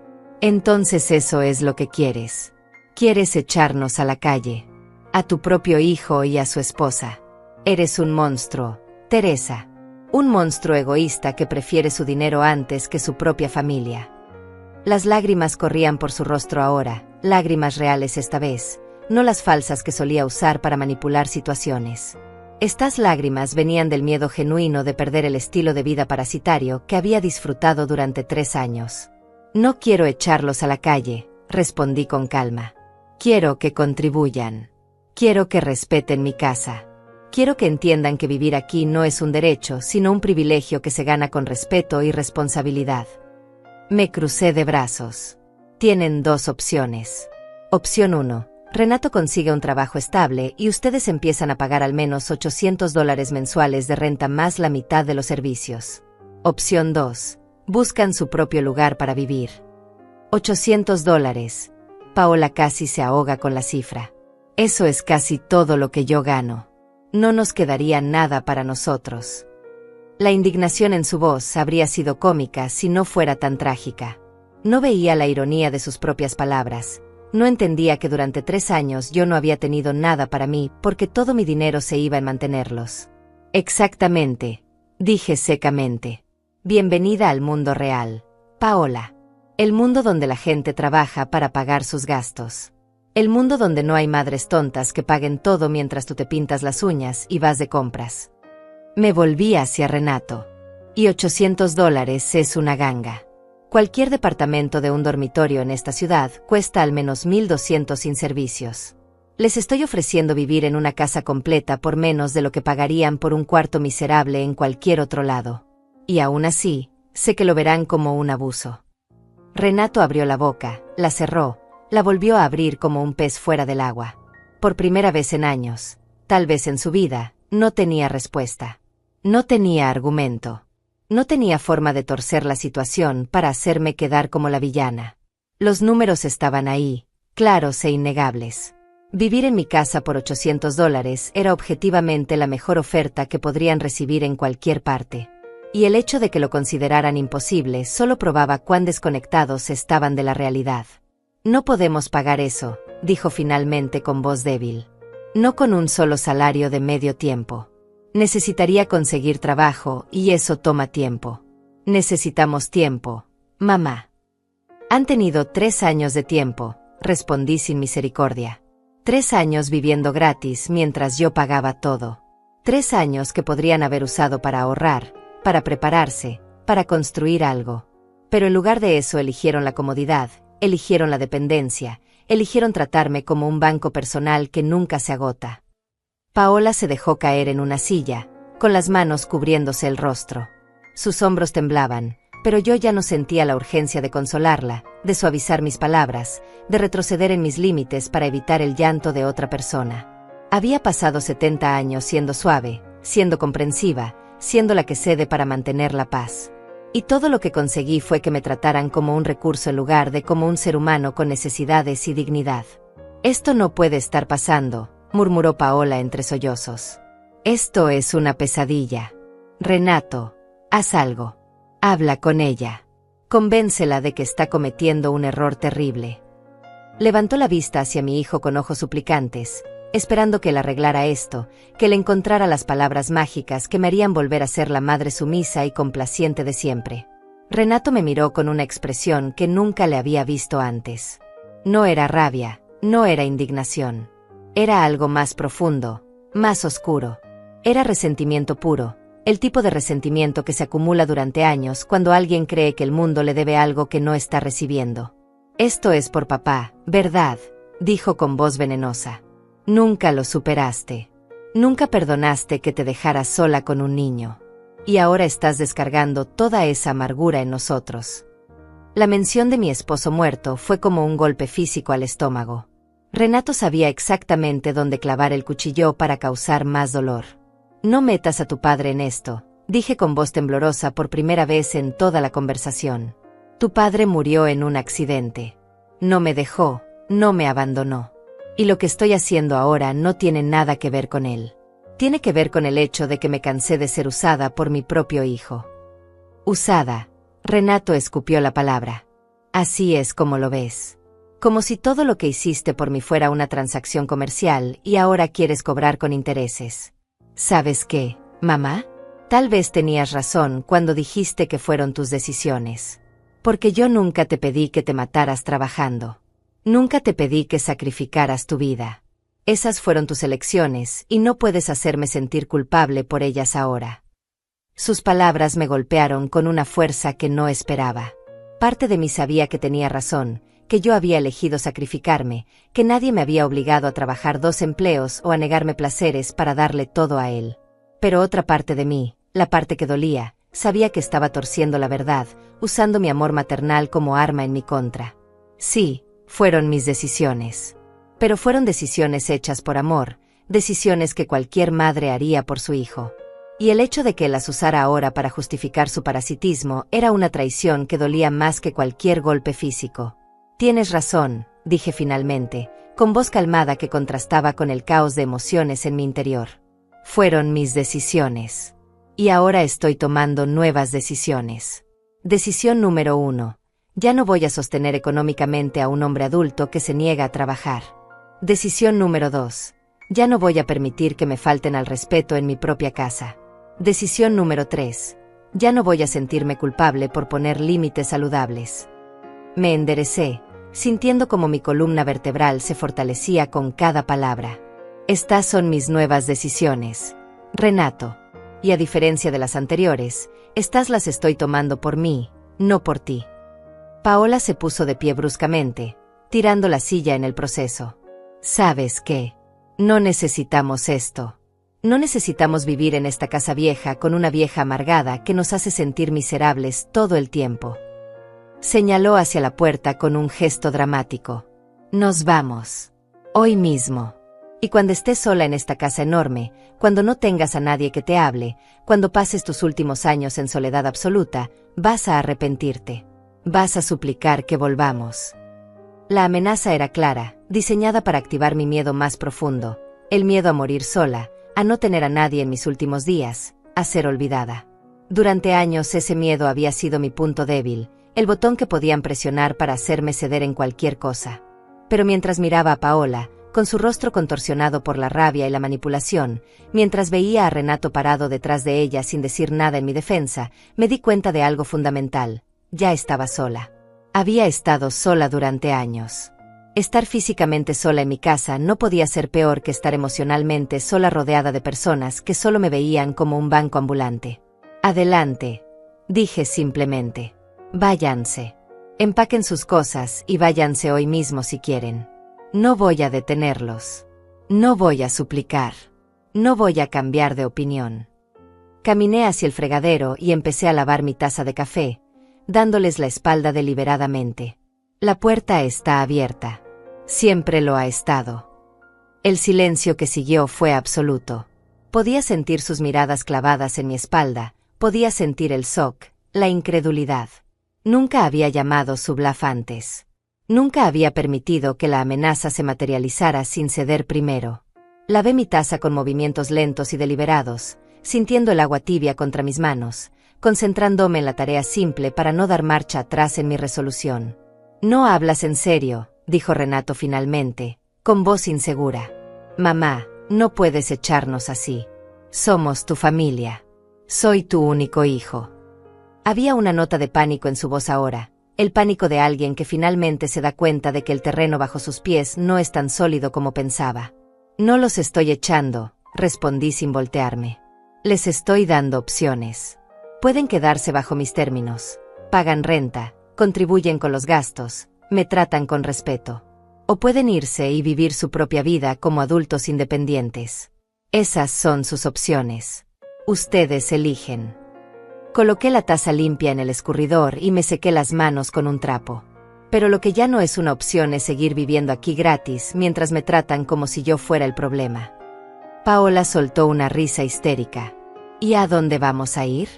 Entonces eso es lo que quieres. Quieres echarnos a la calle. A tu propio hijo y a su esposa. Eres un monstruo, Teresa. Un monstruo egoísta que prefiere su dinero antes que su propia familia. Las lágrimas corrían por su rostro ahora, lágrimas reales esta vez, no las falsas que solía usar para manipular situaciones. Estas lágrimas venían del miedo genuino de perder el estilo de vida parasitario que había disfrutado durante 3 años. No quiero echarlos a la calle, respondí con calma. Quiero que contribuyan. Quiero que respeten mi casa. Quiero que entiendan que vivir aquí no es un derecho, sino un privilegio que se gana con respeto y responsabilidad. Me crucé de brazos. Tienen 2 opciones. Opción 1. Renato consigue un trabajo estable y ustedes empiezan a pagar al menos $800 mensuales de renta más la mitad de los servicios. Opción 2. Buscan su propio lugar para vivir. $800. Paola casi se ahoga con la cifra. Eso es casi todo lo que yo gano. No nos quedaría nada para nosotros. La indignación en su voz habría sido cómica si no fuera tan trágica. No veía la ironía de sus propias palabras. No entendía que durante 3 años yo no había tenido nada para mí porque todo mi dinero se iba en mantenerlos. Exactamente, dije secamente. Bienvenida al mundo real, Paola. El mundo donde la gente trabaja para pagar sus gastos. El mundo donde no hay madres tontas que paguen todo mientras tú te pintas las uñas y vas de compras. Me volví hacia Renato. Y $800 es una ganga. Cualquier departamento de un dormitorio en esta ciudad cuesta al menos 1,200 sin servicios. Les estoy ofreciendo vivir en una casa completa por menos de lo que pagarían por un cuarto miserable en cualquier otro lado. Y aún así, sé que lo verán como un abuso. Renato abrió la boca, la cerró, la volvió a abrir como un pez fuera del agua. Por primera vez en años, tal vez en su vida, no tenía respuesta. No tenía argumento. No tenía forma de torcer la situación para hacerme quedar como la villana. Los números estaban ahí, claros e innegables. Vivir en mi casa por $800 era objetivamente la mejor oferta que podrían recibir en cualquier parte. Y el hecho de que lo consideraran imposible solo probaba cuán desconectados estaban de la realidad. No podemos pagar eso, dijo finalmente con voz débil. No con un solo salario de medio tiempo. Necesitaría conseguir trabajo y eso toma tiempo. Necesitamos tiempo, mamá. Han tenido 3 años de tiempo, respondí sin misericordia. 3 años viviendo gratis mientras yo pagaba todo. 3 años que podrían haber usado para ahorrar, para prepararse, para construir algo. Pero en lugar de eso eligieron la comodidad, eligieron la dependencia, eligieron tratarme como un banco personal que nunca se agota. Paola se dejó caer en una silla, con las manos cubriéndose el rostro. Sus hombros temblaban, pero yo ya no sentía la urgencia de consolarla, de suavizar mis palabras, de retroceder en mis límites para evitar el llanto de otra persona. Había pasado 70 años siendo suave, siendo comprensiva, siendo la que cede para mantener la paz. Y todo lo que conseguí fue que me trataran como un recurso en lugar de como un ser humano con necesidades y dignidad. Esto no puede estar pasando, murmuró Paola entre sollozos. Esto es una pesadilla. Renato, haz algo. Habla con ella. Convéncela de que está cometiendo un error terrible. Levantó la vista hacia mi hijo con ojos suplicantes, esperando que él arreglara esto, que le encontrara las palabras mágicas que me harían volver a ser la madre sumisa y complaciente de siempre. Renato me miró con una expresión que nunca le había visto antes. No era rabia, no era indignación. Era algo más profundo, más oscuro. Era resentimiento puro, el tipo de resentimiento que se acumula durante años cuando alguien cree que el mundo le debe algo que no está recibiendo. Esto es por papá, ¿verdad?, dijo con voz venenosa. Nunca lo superaste. Nunca perdonaste que te dejara sola con un niño. Y ahora estás descargando toda esa amargura en nosotros. La mención de mi esposo muerto fue como un golpe físico al estómago. Renato sabía exactamente dónde clavar el cuchillo para causar más dolor. No metas a tu padre en esto, dije con voz temblorosa por primera vez en toda la conversación. Tu padre murió en un accidente. No me dejó, no me abandonó. Y lo que estoy haciendo ahora no tiene nada que ver con él. Tiene que ver con el hecho de que me cansé de ser usada por mi propio hijo. Usada. Renato escupió la palabra. Así es como lo ves. Como si todo lo que hiciste por mí fuera una transacción comercial y ahora quieres cobrar con intereses. ¿Sabes qué, mamá? Tal vez tenías razón cuando dijiste que fueron tus decisiones. Porque yo nunca te pedí que te mataras trabajando. Nunca te pedí que sacrificaras tu vida. Esas fueron tus elecciones y no puedes hacerme sentir culpable por ellas ahora. Sus palabras me golpearon con una fuerza que no esperaba. Parte de mí sabía que tenía razón, que yo había elegido sacrificarme, que nadie me había obligado a trabajar 2 empleos o a negarme placeres para darle todo a él. Pero otra parte de mí, la parte que dolía, sabía que estaba torciendo la verdad, usando mi amor maternal como arma en mi contra. Sí, fueron mis decisiones. Pero fueron decisiones hechas por amor, decisiones que cualquier madre haría por su hijo. Y el hecho de que él las usara ahora para justificar su parasitismo era una traición que dolía más que cualquier golpe físico. Tienes razón, dije finalmente, con voz calmada que contrastaba con el caos de emociones en mi interior. Fueron mis decisiones. Y ahora estoy tomando nuevas decisiones. Decisión número 1. Ya no voy a sostener económicamente a un hombre adulto que se niega a trabajar. Decisión número 2. Ya no voy a permitir que me falten al respeto en mi propia casa. Decisión número 3. Ya no voy a sentirme culpable por poner límites saludables. Me enderecé, sintiendo como mi columna vertebral se fortalecía con cada palabra. Estas son mis nuevas decisiones, Renato. Y a diferencia de las anteriores, estas las estoy tomando por mí, no por ti. Paola se puso de pie bruscamente, tirando la silla en el proceso. ¿Sabes qué? No necesitamos esto. No necesitamos vivir en esta casa vieja con una vieja amargada que nos hace sentir miserables todo el tiempo. Señaló hacia la puerta con un gesto dramático. Nos vamos. Hoy mismo. Y cuando estés sola en esta casa enorme, cuando no tengas a nadie que te hable, cuando pases tus últimos años en soledad absoluta, vas a arrepentirte. Vas a suplicar que volvamos. La amenaza era clara, diseñada para activar mi miedo más profundo, el miedo a morir sola, a no tener a nadie en mis últimos días, a ser olvidada. Durante años ese miedo había sido mi punto débil, el botón que podían presionar para hacerme ceder en cualquier cosa. Pero mientras miraba a Paola, con su rostro contorsionado por la rabia y la manipulación, mientras veía a Renato parado detrás de ella sin decir nada en mi defensa, me di cuenta de algo fundamental. Ya estaba sola. Había estado sola durante años. Estar físicamente sola en mi casa no podía ser peor que estar emocionalmente sola rodeada de personas que solo me veían como un banco ambulante. Adelante, dije simplemente. Váyanse. Empaquen sus cosas y váyanse hoy mismo si quieren. No voy a detenerlos. No voy a suplicar. No voy a cambiar de opinión. Caminé hacia el fregadero y empecé a lavar mi taza de café, dándoles la espalda deliberadamente. La puerta está abierta. Siempre lo ha estado. El silencio que siguió fue absoluto. Podía sentir sus miradas clavadas en mi espalda, podía sentir el shock, la incredulidad. Nunca había llamado su bluff antes. Nunca había permitido que la amenaza se materializara sin ceder primero. Lavé mi taza con movimientos lentos y deliberados, sintiendo el agua tibia contra mis manos, concentrándome en la tarea simple para no dar marcha atrás en mi resolución. No hablas en serio, dijo Renato finalmente, con voz insegura. Mamá, no puedes echarnos así. Somos tu familia. Soy tu único hijo. Había una nota de pánico en su voz ahora, el pánico de alguien que finalmente se da cuenta de que el terreno bajo sus pies no es tan sólido como pensaba. No los estoy echando, respondí sin voltearme. Les estoy dando opciones. Pueden quedarse bajo mis términos. Pagan renta, contribuyen con los gastos, me tratan con respeto. O pueden irse y vivir su propia vida como adultos independientes. Esas son sus opciones. Ustedes eligen. Coloqué la taza limpia en el escurridor y me sequé las manos con un trapo. Pero lo que ya no es una opción es seguir viviendo aquí gratis mientras me tratan como si yo fuera el problema. Paola soltó una risa histérica. ¿Y a dónde vamos a ir?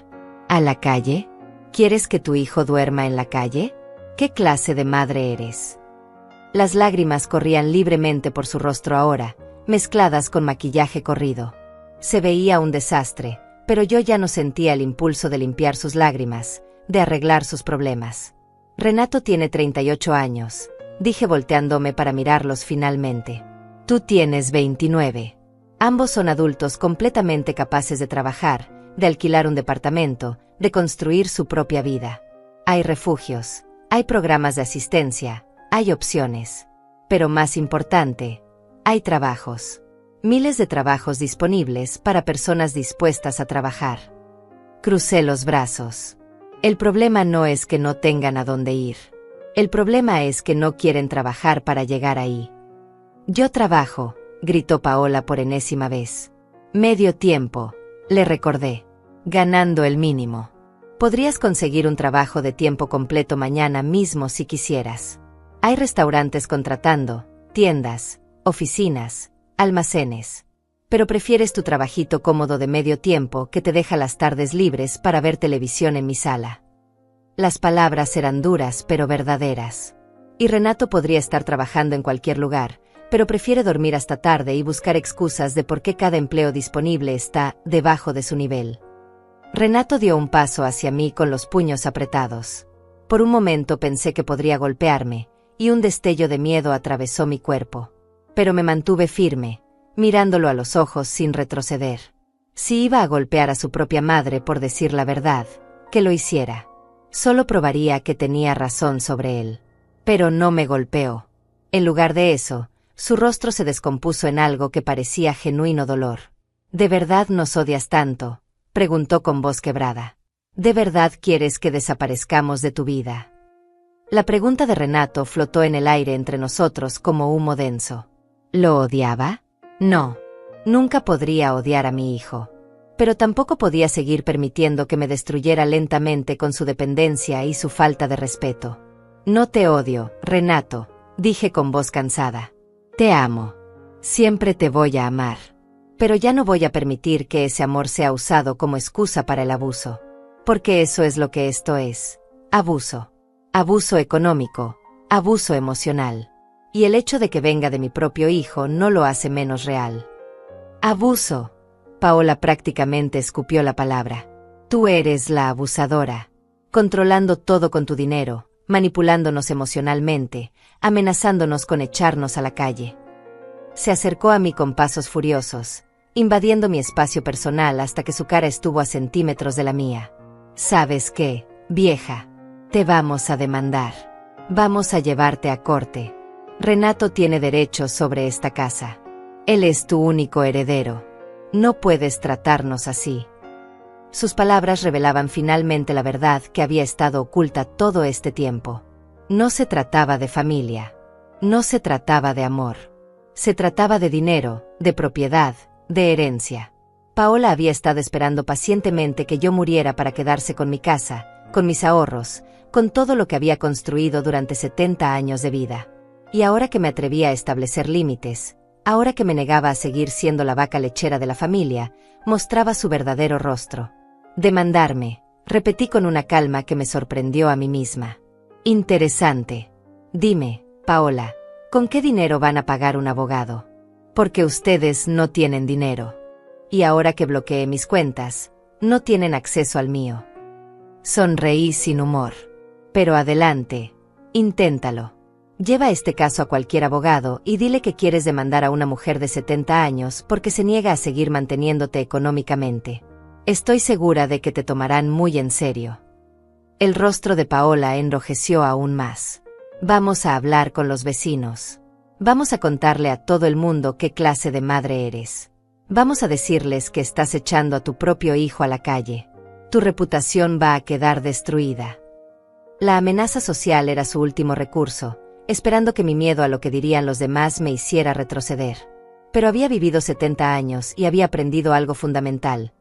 ¿A la calle? ¿Quieres que tu hijo duerma en la calle? ¿Qué clase de madre eres? Las lágrimas corrían libremente por su rostro ahora, mezcladas con maquillaje corrido. Se veía un desastre, pero yo ya no sentía el impulso de limpiar sus lágrimas, de arreglar sus problemas. Renato tiene 38 años, dije volteándome para mirarlos finalmente. Tú tienes 29. Ambos son adultos completamente capaces de trabajar, de alquilar un departamento, de construir su propia vida. Hay refugios, hay programas de asistencia, hay opciones. Pero más importante, hay trabajos. Miles de trabajos disponibles para personas dispuestas a trabajar. Crucé los brazos. El problema no es que no tengan a dónde ir. El problema es que no quieren trabajar para llegar ahí. Yo trabajo, gritó Paola por enésima vez. Medio tiempo, le recordé. Ganando el mínimo. Podrías conseguir un trabajo de tiempo completo mañana mismo si quisieras. Hay restaurantes contratando, tiendas, oficinas, almacenes. Pero prefieres tu trabajito cómodo de medio tiempo que te deja las tardes libres para ver televisión en mi sala. Las palabras eran duras pero verdaderas. Y Renato podría estar trabajando en cualquier lugar, pero prefiere dormir hasta tarde y buscar excusas de por qué cada empleo disponible está debajo de su nivel. Renato dio un paso hacia mí con los puños apretados. Por un momento pensé que podría golpearme, y un destello de miedo atravesó mi cuerpo. Pero me mantuve firme, mirándolo a los ojos sin retroceder. Si iba a golpear a su propia madre por decir la verdad, que lo hiciera. Solo probaría que tenía razón sobre él. Pero no me golpeó. En lugar de eso, su rostro se descompuso en algo que parecía genuino dolor. ¿De verdad nos odias tanto?, preguntó con voz quebrada. ¿De verdad quieres que desaparezcamos de tu vida? La pregunta de Renato flotó en el aire entre nosotros como humo denso. ¿Lo odiaba? No. Nunca podría odiar a mi hijo. Pero tampoco podía seguir permitiendo que me destruyera lentamente con su dependencia y su falta de respeto. No te odio, Renato, dije con voz cansada. Te amo. Siempre te voy a amar. Pero ya no voy a permitir que ese amor sea usado como excusa para el abuso. Porque eso es lo que esto es. Abuso. Abuso económico. Abuso emocional. Y el hecho de que venga de mi propio hijo no lo hace menos real. Abuso. Paola prácticamente escupió la palabra. Tú eres la abusadora. Controlando todo con tu dinero, manipulándonos emocionalmente, amenazándonos con echarnos a la calle. Se acercó a mí con pasos furiosos, invadiendo mi espacio personal hasta que su cara estuvo a centímetros de la mía. ¿Sabes qué, vieja? Te vamos a demandar. Vamos a llevarte a corte. Renato tiene derechos sobre esta casa. Él es tu único heredero. No puedes tratarnos así. Sus palabras revelaban finalmente la verdad que había estado oculta todo este tiempo. No se trataba de familia. No se trataba de amor. Se trataba de dinero, de propiedad, de herencia. Paola había estado esperando pacientemente que yo muriera para quedarse con mi casa, con mis ahorros, con todo lo que había construido durante 70 años de vida. Y ahora que me atrevía a establecer límites, ahora que me negaba a seguir siendo la vaca lechera de la familia, mostraba su verdadero rostro. Demandarme, repetí con una calma que me sorprendió a mí misma. Interesante. Dime, Paola, ¿con qué dinero van a pagar un abogado? Porque ustedes no tienen dinero. Y ahora que bloqueé mis cuentas, no tienen acceso al mío. Sonreí sin humor. Pero adelante, inténtalo. Lleva este caso a cualquier abogado y dile que quieres demandar a una mujer de 70 años porque se niega a seguir manteniéndote económicamente. Estoy segura de que te tomarán muy en serio. El rostro de Paola enrojeció aún más. Vamos a hablar con los vecinos. Vamos a contarle a todo el mundo qué clase de madre eres. Vamos a decirles que estás echando a tu propio hijo a la calle. Tu reputación va a quedar destruida. La amenaza social era su último recurso, esperando que mi miedo a lo que dirían los demás me hiciera retroceder. Pero había vivido 70 años y había aprendido algo fundamental.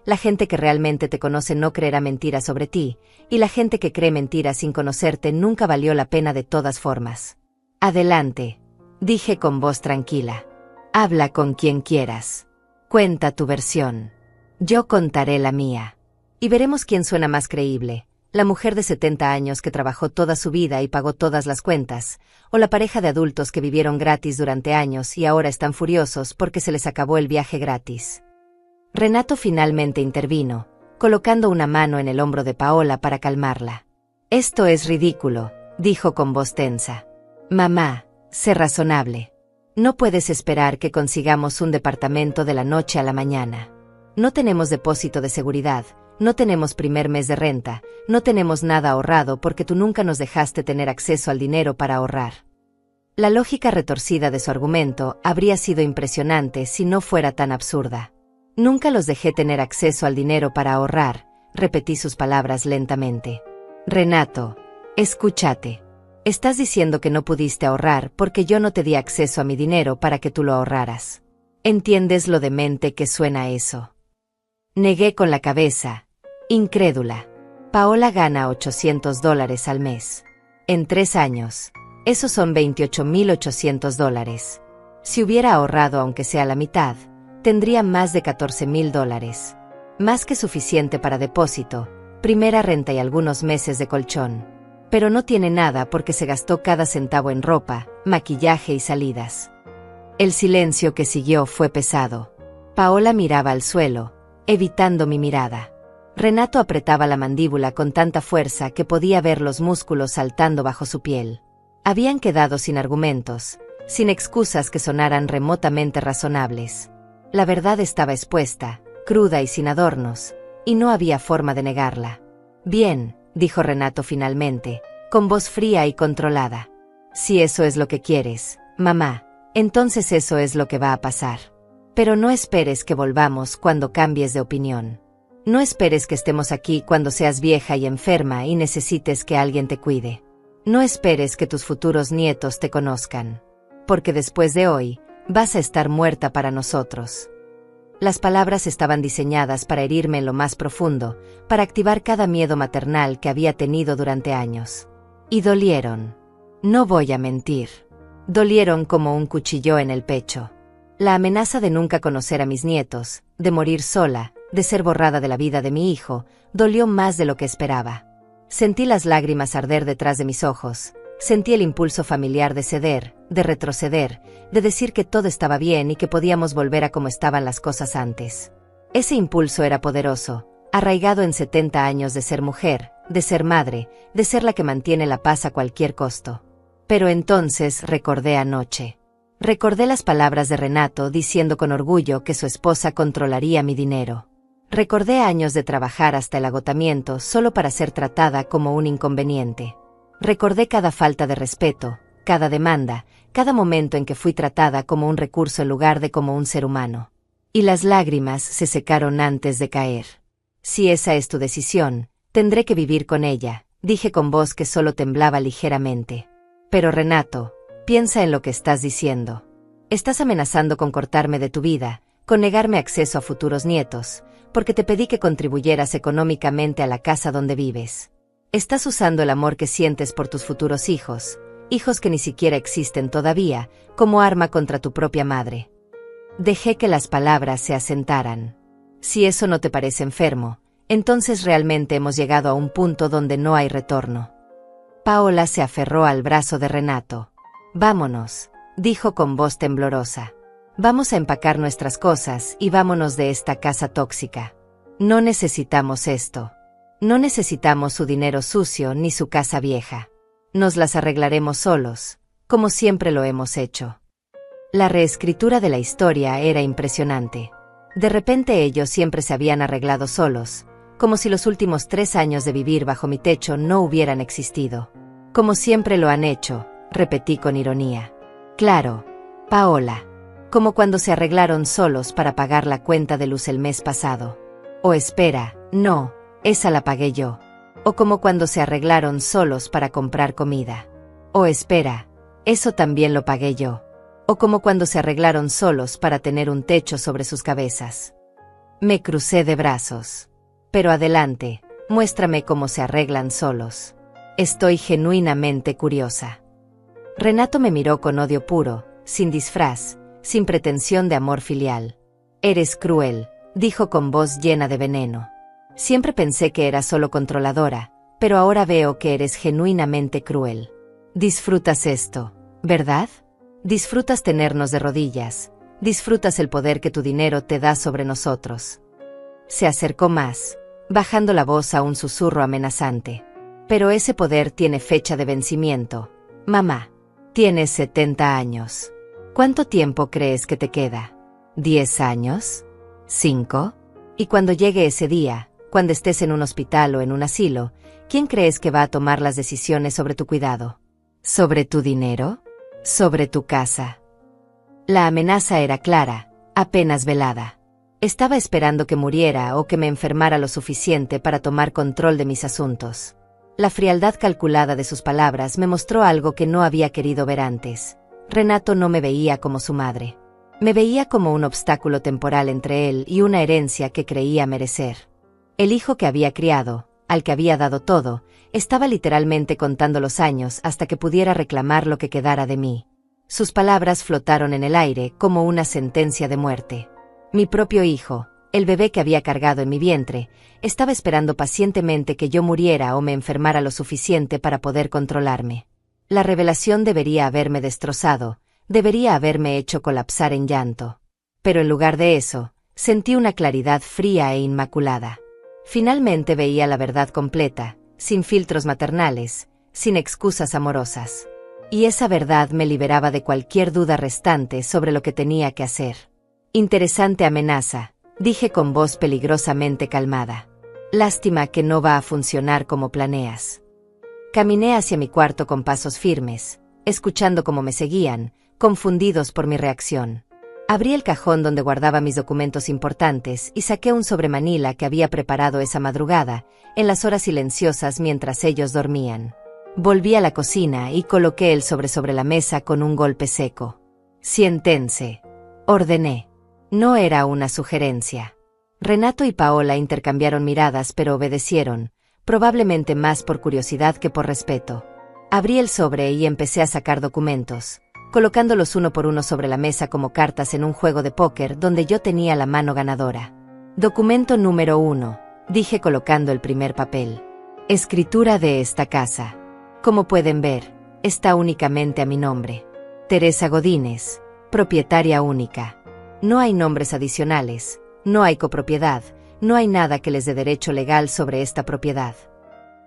La gente que realmente te conoce no creerá mentiras sobre ti, y la gente que cree mentiras sin conocerte nunca valió la pena de todas formas. Adelante, dije con voz tranquila. Habla con quien quieras. Cuenta tu versión. Yo contaré la mía. Y veremos quién suena más creíble. La mujer de 70 años que trabajó toda su vida y pagó todas las cuentas, o la pareja de adultos que vivieron gratis durante años y ahora están furiosos porque se les acabó el viaje gratis. Renato finalmente intervino, colocando una mano en el hombro de Paola para calmarla. Esto es ridículo, dijo con voz tensa. Mamá, sé razonable. No puedes esperar que consigamos un departamento de la noche a la mañana. No tenemos depósito de seguridad. No tenemos primer mes de renta, no tenemos nada ahorrado porque tú nunca nos dejaste tener acceso al dinero para ahorrar. La lógica retorcida de su argumento habría sido impresionante si no fuera tan absurda. Nunca los dejé tener acceso al dinero para ahorrar, repetí sus palabras lentamente. Renato, escúchate. Estás diciendo que no pudiste ahorrar porque yo no te di acceso a mi dinero para que tú lo ahorraras. ¿Entiendes lo demente que suena eso? Negué con la cabeza. Incrédula. Paola gana $800 al mes. En 3 años. Esos son $28,800. Si hubiera ahorrado aunque sea la mitad, tendría más de $14,000. Más que suficiente para depósito, primera renta y algunos meses de colchón. Pero no tiene nada porque se gastó cada centavo en ropa, maquillaje y salidas. El silencio que siguió fue pesado. Paola miraba al suelo, evitando mi mirada. Renato apretaba la mandíbula con tanta fuerza que podía ver los músculos saltando bajo su piel. Habían quedado sin argumentos, sin excusas que sonaran remotamente razonables. La verdad estaba expuesta, cruda y sin adornos, y no había forma de negarla. Bien, dijo Renato finalmente, con voz fría y controlada. Si eso es lo que quieres, mamá, entonces eso es lo que va a pasar. Pero no esperes que volvamos cuando cambies de opinión. No esperes que estemos aquí cuando seas vieja y enferma y necesites que alguien te cuide. No esperes que tus futuros nietos te conozcan. Porque después de hoy, vas a estar muerta para nosotros. Las palabras estaban diseñadas para herirme en lo más profundo, para activar cada miedo maternal que había tenido durante años. Y dolieron. No voy a mentir. Dolieron como un cuchillo en el pecho. La amenaza de nunca conocer a mis nietos, de morir sola, de ser borrada de la vida de mi hijo, dolió más de lo que esperaba. Sentí las lágrimas arder detrás de mis ojos, sentí el impulso familiar de ceder, de retroceder, de decir que todo estaba bien y que podíamos volver a como estaban las cosas antes. Ese impulso era poderoso, arraigado en 70 años de ser mujer, de ser madre, de ser la que mantiene la paz a cualquier costo. Pero entonces recordé anoche. Recordé las palabras de Renato diciendo con orgullo que su esposa controlaría mi dinero. Recordé años de trabajar hasta el agotamiento solo para ser tratada como un inconveniente. Recordé cada falta de respeto, cada demanda, cada momento en que fui tratada como un recurso en lugar de como un ser humano. Y las lágrimas se secaron antes de caer. Si esa es tu decisión, tendré que vivir con ella, dije con voz que solo temblaba ligeramente. Pero Renato, piensa en lo que estás diciendo. Estás amenazando con cortarme de tu vida, con negarme acceso a futuros nietos, porque te pedí que contribuyeras económicamente a la casa donde vives. Estás usando el amor que sientes por tus futuros hijos, hijos que ni siquiera existen todavía, como arma contra tu propia madre. Dejé que las palabras se asentaran. Si eso no te parece enfermo, entonces realmente hemos llegado a un punto donde no hay retorno. Paola se aferró al brazo de Renato. Vámonos, dijo con voz temblorosa. Vamos a empacar nuestras cosas y vámonos de esta casa tóxica. No necesitamos esto. No necesitamos su dinero sucio ni su casa vieja. Nos las arreglaremos solos, como siempre lo hemos hecho. La reescritura de la historia era impresionante. De repente ellos siempre se habían arreglado solos, como si los últimos 3 años de vivir bajo mi techo no hubieran existido. Como siempre lo han hecho, repetí con ironía. Claro, Paola. Como cuando se arreglaron solos para pagar la cuenta de luz el mes pasado. O espera, no, esa la pagué yo. O como cuando se arreglaron solos para comprar comida. O espera, eso también lo pagué yo. O como cuando se arreglaron solos para tener un techo sobre sus cabezas. Me crucé de brazos. Pero adelante, muéstrame cómo se arreglan solos. Estoy genuinamente curiosa. Renato me miró con odio puro, sin disfraz, sin pretensión de amor filial. Eres cruel, dijo con voz llena de veneno. Siempre pensé que era solo controladora, pero ahora veo que eres genuinamente cruel. Disfrutas esto, ¿verdad? Disfrutas tenernos de rodillas, disfrutas el poder que tu dinero te da sobre nosotros. Se acercó más, bajando la voz a un susurro amenazante. Pero ese poder tiene fecha de vencimiento. Mamá, tienes 70 años. ¿Cuánto tiempo crees que te queda? ¿10 años? ¿5? Y cuando llegue ese día, cuando estés en un hospital o en un asilo, ¿quién crees que va a tomar las decisiones sobre tu cuidado? ¿Sobre tu dinero? ¿Sobre tu casa? La amenaza era clara, apenas velada. Estaba esperando que muriera o que me enfermara lo suficiente para tomar control de mis asuntos. La frialdad calculada de sus palabras me mostró algo que no había querido ver antes. Renato no me veía como su madre. Me veía como un obstáculo temporal entre él y una herencia que creía merecer. El hijo que había criado, al que había dado todo, estaba literalmente contando los años hasta que pudiera reclamar lo que quedara de mí. Sus palabras flotaron en el aire como una sentencia de muerte. Mi propio hijo, el bebé que había cargado en mi vientre, estaba esperando pacientemente que yo muriera o me enfermara lo suficiente para poder controlarme. La revelación debería haberme destrozado, debería haberme hecho colapsar en llanto. Pero en lugar de eso, sentí una claridad fría e inmaculada. Finalmente veía la verdad completa, sin filtros maternales, sin excusas amorosas. Y esa verdad me liberaba de cualquier duda restante sobre lo que tenía que hacer. Interesante amenaza, dije con voz peligrosamente calmada. Lástima que no va a funcionar como planeas. Caminé hacia mi cuarto con pasos firmes, escuchando cómo me seguían, confundidos por mi reacción. Abrí el cajón donde guardaba mis documentos importantes y saqué un sobremanila que había preparado esa madrugada, en las horas silenciosas mientras ellos dormían. Volví a la cocina y coloqué el sobre la mesa con un golpe seco. Siéntense, ordené. No era una sugerencia. Renato y Paola intercambiaron miradas pero obedecieron, probablemente más por curiosidad que por respeto. Abrí el sobre y empecé a sacar documentos, colocándolos uno por uno sobre la mesa como cartas en un juego de póker donde yo tenía la mano ganadora. Documento número 1, dije colocando el primer papel. Escritura de esta casa. Como pueden ver, está únicamente a mi nombre. Teresa Godínez, propietaria única. No hay nombres adicionales, no hay copropiedad, no hay nada que les dé derecho legal sobre esta propiedad.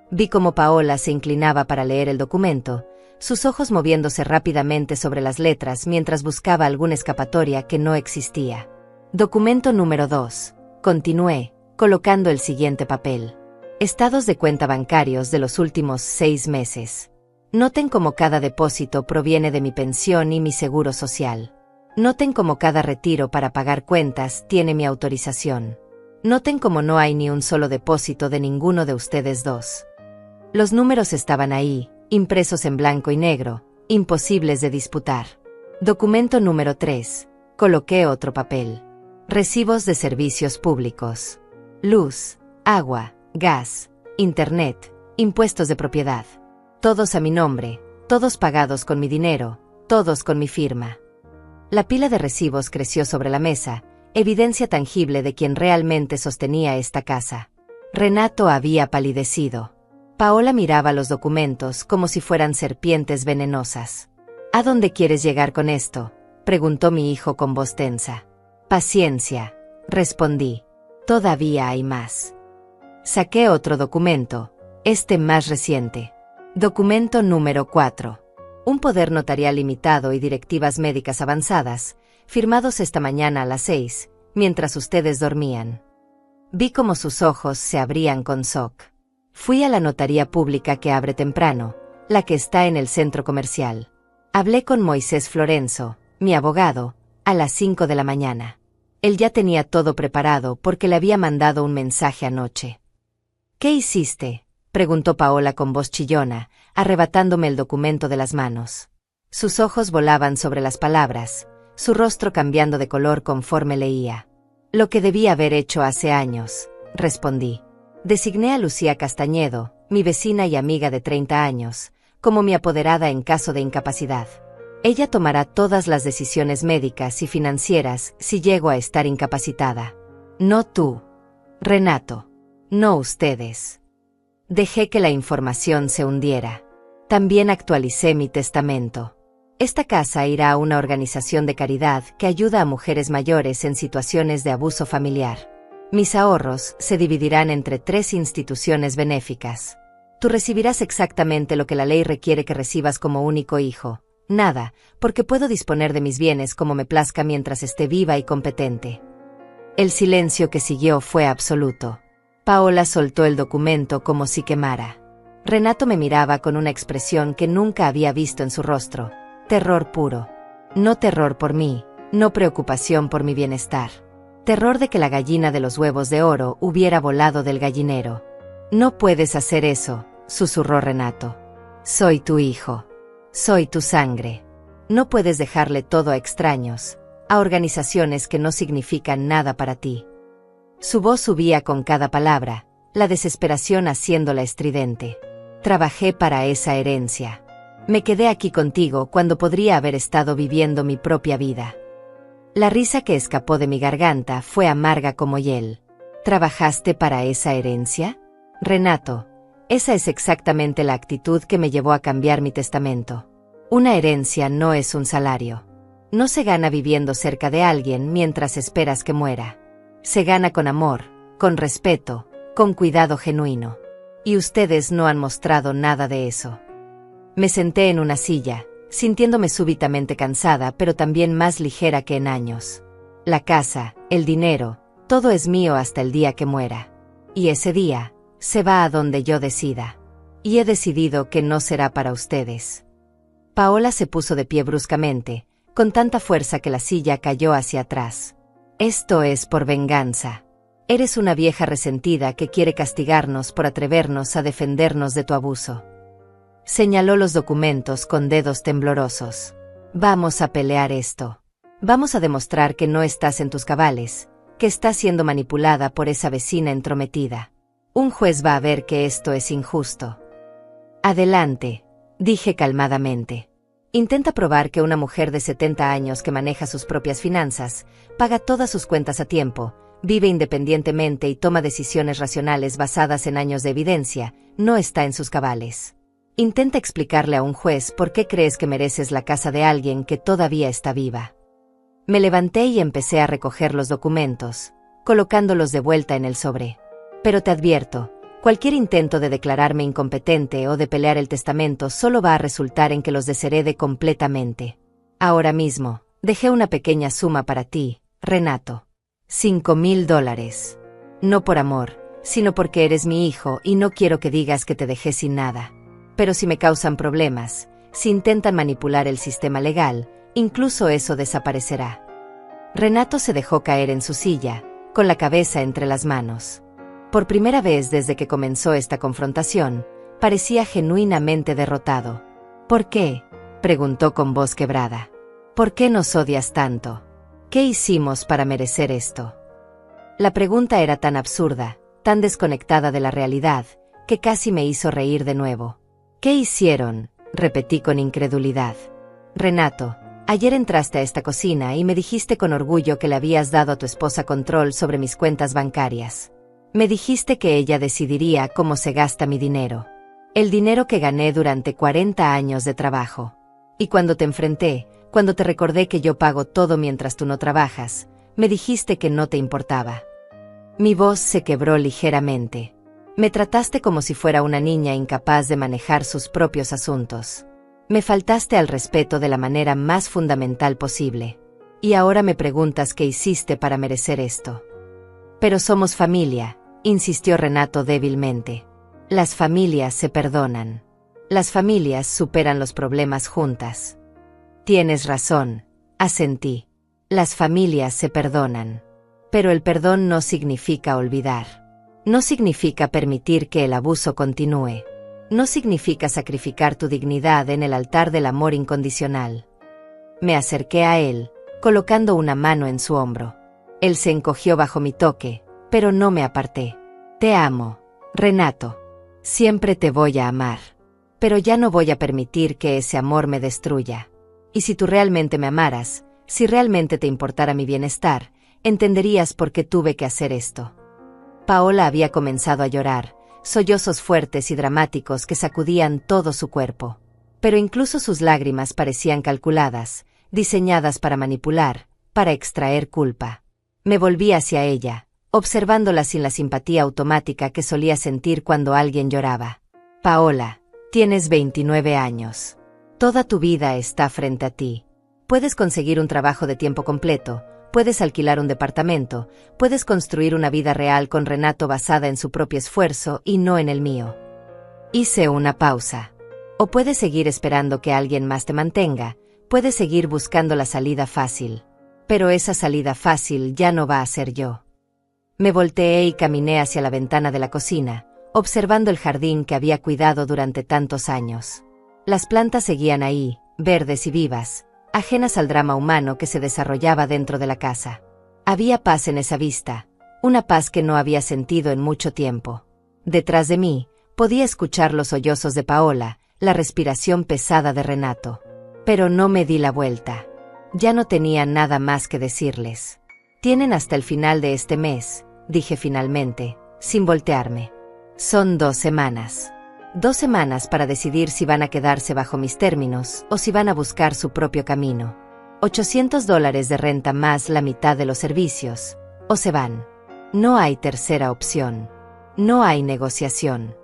Vi cómo Paola se inclinaba para leer el documento, sus ojos moviéndose rápidamente sobre las letras mientras buscaba alguna escapatoria que no existía. Documento número 2, continué, colocando el siguiente papel. Estados de cuenta bancarios de los últimos 6 meses. Noten cómo cada depósito proviene de mi pensión y mi seguro social. Noten cómo cada retiro para pagar cuentas tiene mi autorización. Noten cómo no hay ni un solo depósito de ninguno de ustedes dos. Los números estaban ahí, impresos en blanco y negro, imposibles de disputar. Documento número 3. Coloqué otro papel. Recibos de servicios públicos. Luz, agua, gas, internet, impuestos de propiedad. Todos a mi nombre, todos pagados con mi dinero, todos con mi firma. La pila de recibos creció sobre la mesa, evidencia tangible de quien realmente sostenía esta casa. Renato había palidecido. Paola miraba los documentos como si fueran serpientes venenosas. ¿A dónde quieres llegar con esto?, preguntó mi hijo con voz tensa. Paciencia, respondí. Todavía hay más. Saqué otro documento, este más reciente. Documento número 4. Un poder notarial limitado y directivas médicas avanzadas, firmados esta mañana a las 6, mientras ustedes dormían. Vi cómo sus ojos se abrían con shock. Fui a la notaría pública que abre temprano, la que está en el centro comercial. Hablé con Moisés Florenzo, mi abogado, a las 5 de la mañana. Él ya tenía todo preparado porque le había mandado un mensaje anoche. ¿Qué hiciste?, preguntó Paola con voz chillona, arrebatándome el documento de las manos. Sus ojos volaban sobre las palabras, su rostro cambiando de color conforme leía. Lo que debí haber hecho hace años, respondí. Designé a Lucía Castañedo, mi vecina y amiga de 30 años, como mi apoderada en caso de incapacidad. Ella tomará todas las decisiones médicas y financieras si llego a estar incapacitada. No tú, Renato. No ustedes. Dejé que la información se hundiera. También actualicé mi testamento. Esta casa irá a una organización de caridad que ayuda a mujeres mayores en situaciones de abuso familiar. Mis ahorros se dividirán entre 3 instituciones benéficas. Tú recibirás exactamente lo que la ley requiere que recibas como único hijo. Nada, porque puedo disponer de mis bienes como me plazca mientras esté viva y competente. El silencio que siguió fue absoluto. Paola soltó el documento como si quemara. Renato me miraba con una expresión que nunca había visto en su rostro. Terror puro. No terror por mí, no preocupación por mi bienestar. Terror de que la gallina de los huevos de oro hubiera volado del gallinero. No puedes hacer eso, susurró Renato. Soy tu hijo. Soy tu sangre. No puedes dejarle todo a extraños, a organizaciones que no significan nada para ti. Su voz subía con cada palabra, la desesperación haciéndola estridente. Trabajé para esa herencia. Me quedé aquí contigo cuando podría haber estado viviendo mi propia vida. La risa que escapó de mi garganta fue amarga como hiel. ¿Trabajaste para esa herencia? Renato, esa es exactamente la actitud que me llevó a cambiar mi testamento. Una herencia no es un salario. No se gana viviendo cerca de alguien mientras esperas que muera. Se gana con amor, con respeto, con cuidado genuino. Y ustedes no han mostrado nada de eso. Me senté en una silla, sintiéndome súbitamente cansada pero también más ligera que en años. La casa, el dinero, todo es mío hasta el día que muera. Y ese día, se va a donde yo decida. Y he decidido que no será para ustedes. Paola se puso de pie bruscamente, con tanta fuerza que la silla cayó hacia atrás. Esto es por venganza. Eres una vieja resentida que quiere castigarnos por atrevernos a defendernos de tu abuso. Señaló los documentos con dedos temblorosos. Vamos a pelear esto. Vamos a demostrar que no estás en tus cabales, que estás siendo manipulada por esa vecina entrometida. Un juez va a ver que esto es injusto. Adelante, dije calmadamente. Intenta probar que una mujer de 70 años que maneja sus propias finanzas, paga todas sus cuentas a tiempo, vive independientemente y toma decisiones racionales basadas en años de evidencia, no está en sus cabales. Intenta explicarle a un juez por qué crees que mereces la casa de alguien que todavía está viva. Me levanté y empecé a recoger los documentos, colocándolos de vuelta en el sobre. Pero te advierto, cualquier intento de declararme incompetente o de pelear el testamento solo va a resultar en que los desherede completamente. Ahora mismo, dejé una pequeña suma para ti, Renato. $5,000. No por amor, sino porque eres mi hijo y no quiero que digas que te dejé sin nada. Pero si me causan problemas, si intentan manipular el sistema legal, incluso eso desaparecerá. Renato se dejó caer en su silla, con la cabeza entre las manos. Por primera vez desde que comenzó esta confrontación, parecía genuinamente derrotado. ¿Por qué?, preguntó con voz quebrada. ¿Por qué nos odias tanto? ¿Qué hicimos para merecer esto? La pregunta era tan absurda, tan desconectada de la realidad, que casi me hizo reír de nuevo. ¿Qué hicieron?, repetí con incredulidad. Renato, ayer entraste a esta cocina y me dijiste con orgullo que le habías dado a tu esposa control sobre mis cuentas bancarias. Me dijiste que ella decidiría cómo se gasta mi dinero. El dinero que gané durante 40 años de trabajo. Y cuando te enfrenté, cuando te recordé que yo pago todo mientras tú no trabajas, me dijiste que no te importaba. Mi voz se quebró ligeramente. Me trataste como si fuera una niña incapaz de manejar sus propios asuntos. Me faltaste al respeto de la manera más fundamental posible. Y ahora me preguntas qué hiciste para merecer esto. Pero somos familia, insistió Renato débilmente. Las familias se perdonan. Las familias superan los problemas juntas. Tienes razón, asentí. Las familias se perdonan. Pero el perdón no significa olvidar. No significa permitir que el abuso continúe. No significa sacrificar tu dignidad en el altar del amor incondicional. Me acerqué a él, colocando una mano en su hombro. Él se encogió bajo mi toque, pero no me aparté. Te amo, Renato. Siempre te voy a amar. Pero ya no voy a permitir que ese amor me destruya. Y si tú realmente me amaras, si realmente te importara mi bienestar, entenderías por qué tuve que hacer esto. Paola había comenzado a llorar, sollozos fuertes y dramáticos que sacudían todo su cuerpo. Pero incluso sus lágrimas parecían calculadas, diseñadas para manipular, para extraer culpa. Me volví hacia ella, observándola sin la simpatía automática que solía sentir cuando alguien lloraba. Paola, tienes 29 años. Toda tu vida está frente a ti. Puedes conseguir un trabajo de tiempo completo, puedes alquilar un departamento, puedes construir una vida real con Renato basada en su propio esfuerzo y no en el mío. Hice una pausa. O puedes seguir esperando que alguien más te mantenga, puedes seguir buscando la salida fácil. Pero esa salida fácil ya no va a ser yo. Me volteé y caminé hacia la ventana de la cocina, observando el jardín que había cuidado durante tantos años. Las plantas seguían ahí, verdes y vivas, ajenas al drama humano que se desarrollaba dentro de la casa. Había paz en esa vista, una paz que no había sentido en mucho tiempo. Detrás de mí, podía escuchar los sollozos de Paola, la respiración pesada de Renato. Pero no me di la vuelta. Ya no tenía nada más que decirles. Tienen hasta el final de este mes, dije finalmente, sin voltearme. Son 2 semanas. 2 semanas para decidir si van a quedarse bajo mis términos o si van a buscar su propio camino. $800 de renta más la mitad de los servicios, o se van. No hay tercera opción. No hay negociación.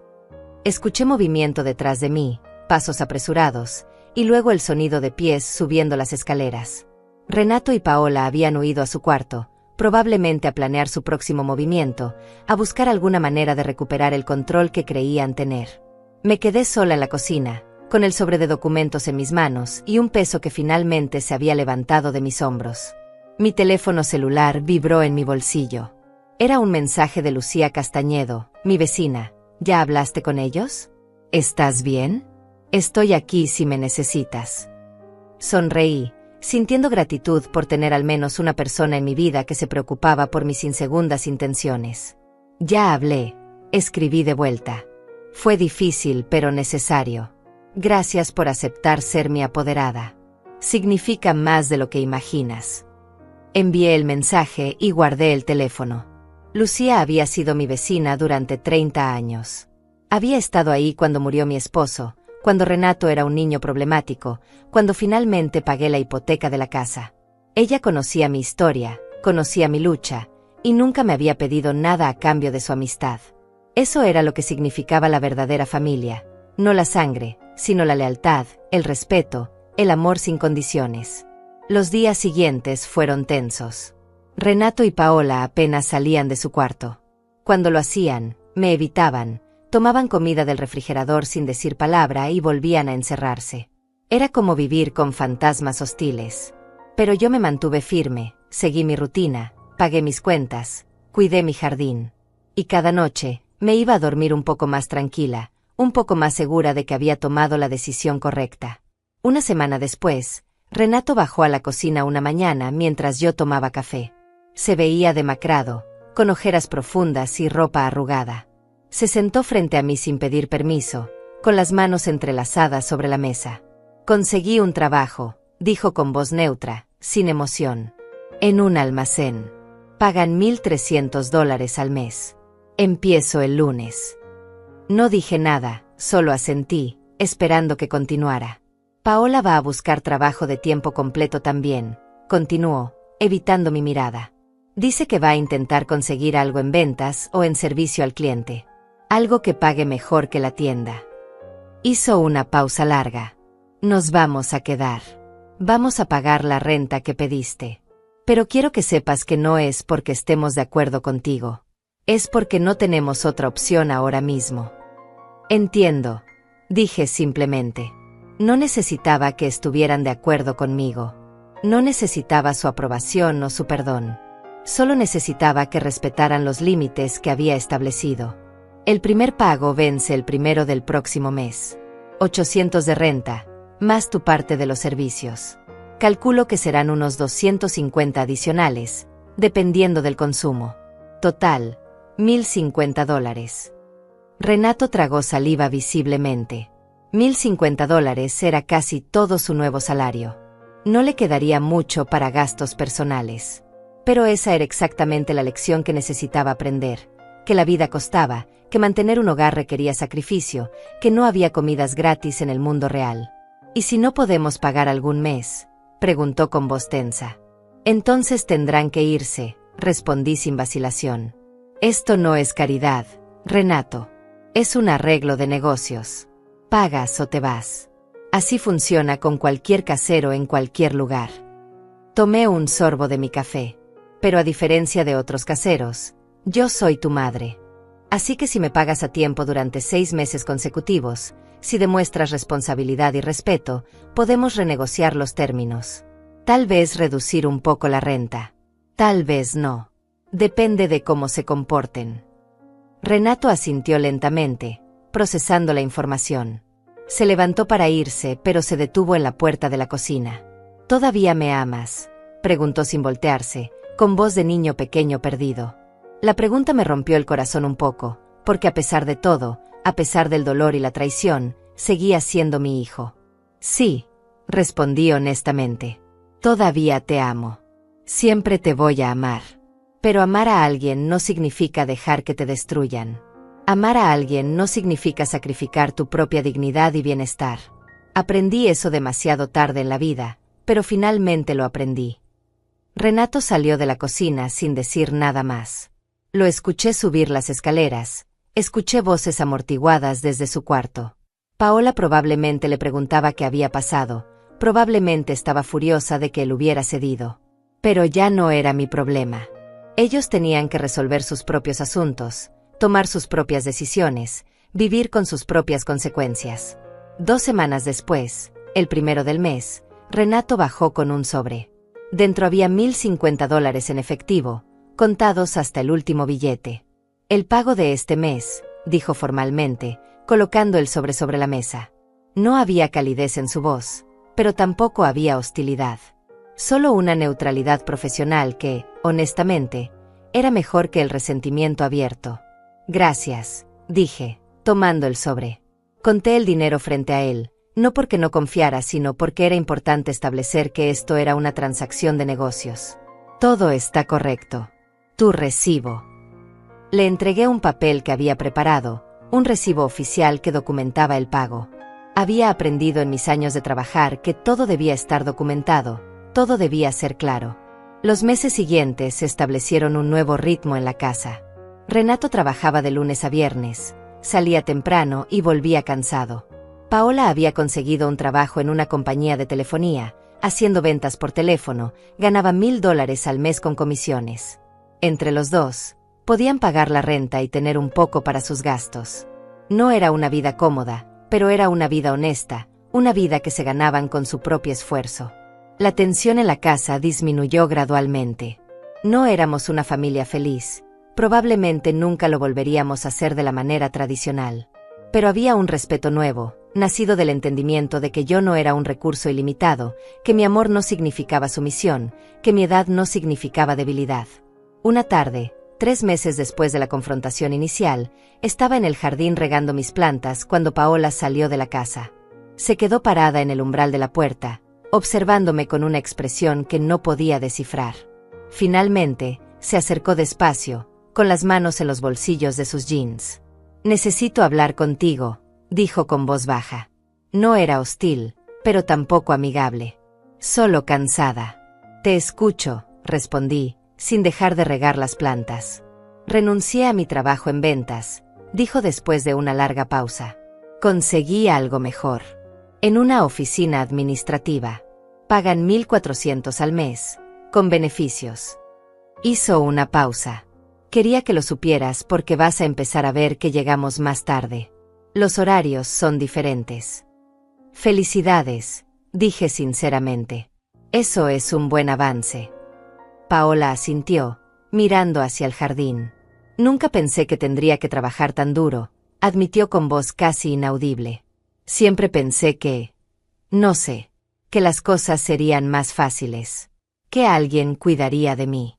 Escuché movimiento detrás de mí, pasos apresurados, y luego el sonido de pies subiendo las escaleras. Renato y Paola habían huido a su cuarto, probablemente a planear su próximo movimiento, a buscar alguna manera de recuperar el control que creían tener. Me quedé sola en la cocina, con el sobre de documentos en mis manos y un peso que finalmente se había levantado de mis hombros. Mi teléfono celular vibró en mi bolsillo. Era un mensaje de Lucía Castañedo, mi vecina. ¿Ya hablaste con ellos? ¿Estás bien? Estoy aquí si me necesitas. Sonreí, sintiendo gratitud por tener al menos una persona en mi vida que se preocupaba por mis insegundas intenciones. Ya hablé, escribí de vuelta. Fue difícil pero necesario. Gracias por aceptar ser mi apoderada. Significa más de lo que imaginas. Envié el mensaje y guardé el teléfono. Lucía había sido mi vecina durante 30 años. Había estado ahí cuando murió mi esposo, cuando Renato era un niño problemático, cuando finalmente pagué la hipoteca de la casa. Ella conocía mi historia, conocía mi lucha, y nunca me había pedido nada a cambio de su amistad. Eso era lo que significaba la verdadera familia, no la sangre, sino la lealtad, el respeto, el amor sin condiciones. Los días siguientes fueron tensos. Renato y Paola apenas salían de su cuarto. Cuando lo hacían, me evitaban, tomaban comida del refrigerador sin decir palabra y volvían a encerrarse. Era como vivir con fantasmas hostiles. Pero yo me mantuve firme, seguí mi rutina, pagué mis cuentas, cuidé mi jardín. Y cada noche, me iba a dormir un poco más tranquila, un poco más segura de que había tomado la decisión correcta. Una semana después, Renato bajó a la cocina una mañana mientras yo tomaba café. Se veía demacrado, con ojeras profundas y ropa arrugada. Se sentó frente a mí sin pedir permiso, con las manos entrelazadas sobre la mesa. Conseguí un trabajo, dijo con voz neutra, sin emoción. En un almacén. Pagan $1,300 al mes. Empiezo el lunes. No dije nada, solo asentí, esperando que continuara. Paola va a buscar trabajo de tiempo completo también, continuó, evitando mi mirada. Dice que va a intentar conseguir algo en ventas o en servicio al cliente. Algo que pague mejor que la tienda. Hizo una pausa larga. Nos vamos a quedar. Vamos a pagar la renta que pediste. Pero quiero que sepas que no es porque estemos de acuerdo contigo. Es porque no tenemos otra opción ahora mismo. Entiendo, dije simplemente. No necesitaba que estuvieran de acuerdo conmigo. No necesitaba su aprobación o su perdón. Solo necesitaba que respetaran los límites que había establecido. El primer pago vence el 1 del próximo mes. 800 de renta, más tu parte de los servicios. Calculo que serán unos 250 adicionales, dependiendo del consumo. Total, $1,050. Renato tragó saliva visiblemente. $1,050 era casi todo su nuevo salario. No le quedaría mucho para gastos personales. Pero esa era exactamente la lección que necesitaba aprender, que la vida costaba, que mantener un hogar requería sacrificio, que no había comidas gratis en el mundo real. ¿Y si no podemos pagar algún mes?, preguntó con voz tensa. Entonces tendrán que irse, respondí sin vacilación. Esto no es caridad, Renato. Es un arreglo de negocios. Pagas o te vas. Así funciona con cualquier casero en cualquier lugar. Tomé un sorbo de mi café. Pero a diferencia de otros caseros, yo soy tu madre. Así que si me pagas a tiempo durante 6 meses consecutivos, si demuestras responsabilidad y respeto, podemos renegociar los términos. Tal vez reducir un poco la renta. Tal vez no. Depende de cómo se comporten. Renato asintió lentamente, procesando la información. Se levantó para irse, pero se detuvo en la puerta de la cocina. ¿Todavía me amas?, preguntó sin voltearse, con voz de niño pequeño perdido. La pregunta me rompió el corazón un poco, porque a pesar de todo, a pesar del dolor y la traición, seguía siendo mi hijo. Sí, respondí honestamente. Todavía te amo. Siempre te voy a amar. Pero amar a alguien no significa dejar que te destruyan. Amar a alguien no significa sacrificar tu propia dignidad y bienestar. Aprendí eso demasiado tarde en la vida, pero finalmente lo aprendí. Renato salió de la cocina sin decir nada más. Lo escuché subir las escaleras, escuché voces amortiguadas desde su cuarto. Paola probablemente le preguntaba qué había pasado, probablemente estaba furiosa de que él hubiera cedido. Pero ya no era mi problema. Ellos tenían que resolver sus propios asuntos, tomar sus propias decisiones, vivir con sus propias consecuencias. 2 semanas después, el 1 del mes, Renato bajó con un sobre. Dentro había $1,050 en efectivo, contados hasta el último billete. El pago de este mes, dijo formalmente, colocando el sobre la mesa. No había calidez en su voz, pero tampoco había hostilidad. Solo una neutralidad profesional que, honestamente, era mejor que el resentimiento abierto. Gracias, dije, tomando el sobre. Conté el dinero frente a él, no porque no confiara, sino porque era importante establecer que esto era una transacción de negocios. Todo está correcto. Tu recibo. Le entregué un papel que había preparado, un recibo oficial que documentaba el pago. Había aprendido en mis años de trabajar que todo debía estar documentado, todo debía ser claro. Los meses siguientes establecieron un nuevo ritmo en la casa. Renato trabajaba de lunes a viernes, salía temprano y volvía cansado. Paola había conseguido un trabajo en una compañía de telefonía, haciendo ventas por teléfono, ganaba $1,000 al mes con comisiones. Entre los dos, podían pagar la renta y tener un poco para sus gastos. No era una vida cómoda, pero era una vida honesta, una vida que se ganaban con su propio esfuerzo. La tensión en la casa disminuyó gradualmente. No éramos una familia feliz, probablemente nunca lo volveríamos a hacer de la manera tradicional. Pero había un respeto nuevo, nacido del entendimiento de que yo no era un recurso ilimitado, que mi amor no significaba sumisión, que mi edad no significaba debilidad. Una tarde, 3 meses después de la confrontación inicial, estaba en el jardín regando mis plantas cuando Paola salió de la casa. Se quedó parada en el umbral de la puerta, observándome con una expresión que no podía descifrar. Finalmente, se acercó despacio, con las manos en los bolsillos de sus jeans. «Necesito hablar contigo», dijo con voz baja. No era hostil, pero tampoco amigable. Solo cansada. «Te escucho», respondí, sin dejar de regar las plantas. «Renuncié a mi trabajo en ventas», dijo después de una larga pausa. «Conseguí algo mejor. En una oficina administrativa. Pagan $1,400 al mes, con beneficios». Hizo una pausa. «Quería que lo supieras porque vas a empezar a ver que llegamos más tarde. Los horarios son diferentes». «Felicidades», dije sinceramente. «Eso es un buen avance». Paola asintió, mirando hacia el jardín. «Nunca pensé que tendría que trabajar tan duro», admitió con voz casi inaudible. «Siempre pensé que... no sé, que las cosas serían más fáciles. Que alguien cuidaría de mí».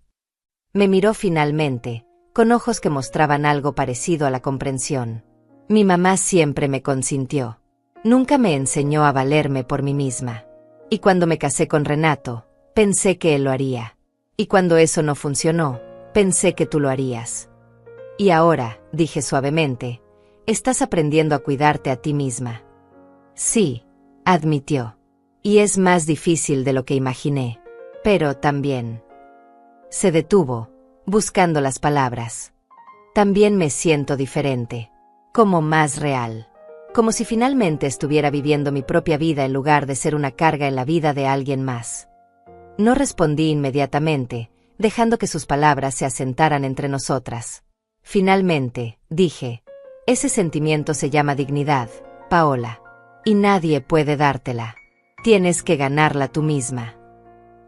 Me miró finalmente, con ojos que mostraban algo parecido a la comprensión. Mi mamá siempre me consintió. Nunca me enseñó a valerme por mí misma. Y cuando me casé con Renato, pensé que él lo haría. Y cuando eso no funcionó, pensé que tú lo harías. Y ahora, dije suavemente, estás aprendiendo a cuidarte a ti misma. Sí, admitió. Y es más difícil de lo que imaginé. Pero también. Se detuvo, buscando las palabras. También me siento diferente. Como más real. Como si finalmente estuviera viviendo mi propia vida en lugar de ser una carga en la vida de alguien más. No respondí inmediatamente, dejando que sus palabras se asentaran entre nosotras. Finalmente, dije, ese sentimiento se llama dignidad, Paola. Y nadie puede dártela. Tienes que ganarla tú misma.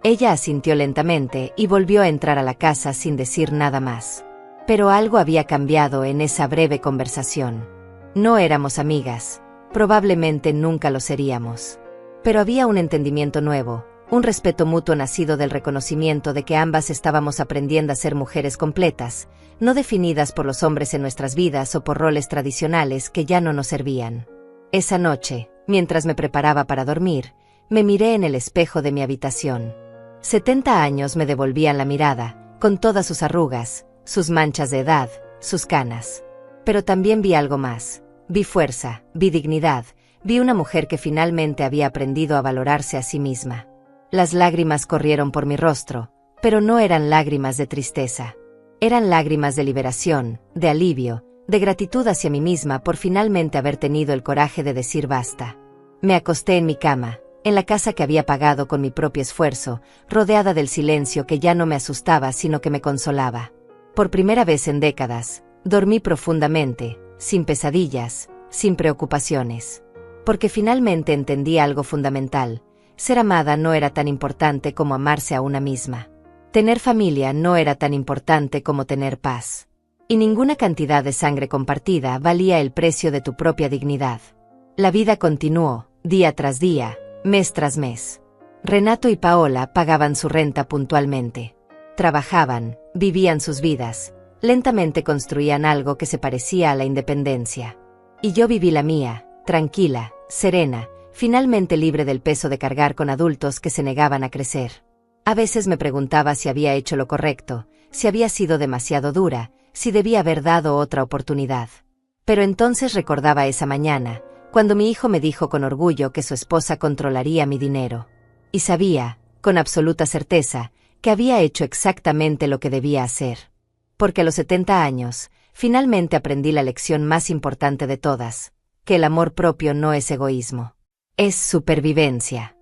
Ella asintió lentamente y volvió a entrar a la casa sin decir nada más. Pero algo había cambiado en esa breve conversación. No éramos amigas, probablemente nunca lo seríamos. Pero había un entendimiento nuevo, un respeto mutuo nacido del reconocimiento de que ambas estábamos aprendiendo a ser mujeres completas, no definidas por los hombres en nuestras vidas o por roles tradicionales que ya no nos servían. Esa noche, mientras me preparaba para dormir, me miré en el espejo de mi habitación. 70 años me devolvían la mirada, con todas sus arrugas, sus manchas de edad, sus canas. Pero también vi algo más. Vi fuerza, vi dignidad, vi una mujer que finalmente había aprendido a valorarse a sí misma. Las lágrimas corrieron por mi rostro, pero no eran lágrimas de tristeza. Eran lágrimas de liberación, de alivio, de gratitud hacia mí misma por finalmente haber tenido el coraje de decir basta. Me acosté en mi cama, en la casa que había pagado con mi propio esfuerzo, rodeada del silencio que ya no me asustaba sino que me consolaba. Por primera vez en décadas, dormí profundamente, sin pesadillas, sin preocupaciones. Porque finalmente entendí algo fundamental: ser amada no era tan importante como amarse a una misma. Tener familia no era tan importante como tener paz. Y ninguna cantidad de sangre compartida valía el precio de tu propia dignidad. La vida continuó, día tras día, mes tras mes. Renato y Paola pagaban su renta puntualmente. Trabajaban, vivían sus vidas, lentamente construían algo que se parecía a la independencia. Y yo viví la mía, tranquila, serena, finalmente libre del peso de cargar con adultos que se negaban a crecer. A veces me preguntaba si había hecho lo correcto, si había sido demasiado dura, si debía haber dado otra oportunidad. Pero entonces recordaba esa mañana, cuando mi hijo me dijo con orgullo que su esposa controlaría mi dinero. Y sabía, con absoluta certeza, que había hecho exactamente lo que debía hacer. Porque a los 70 años, finalmente aprendí la lección más importante de todas, que el amor propio no es egoísmo. Es supervivencia.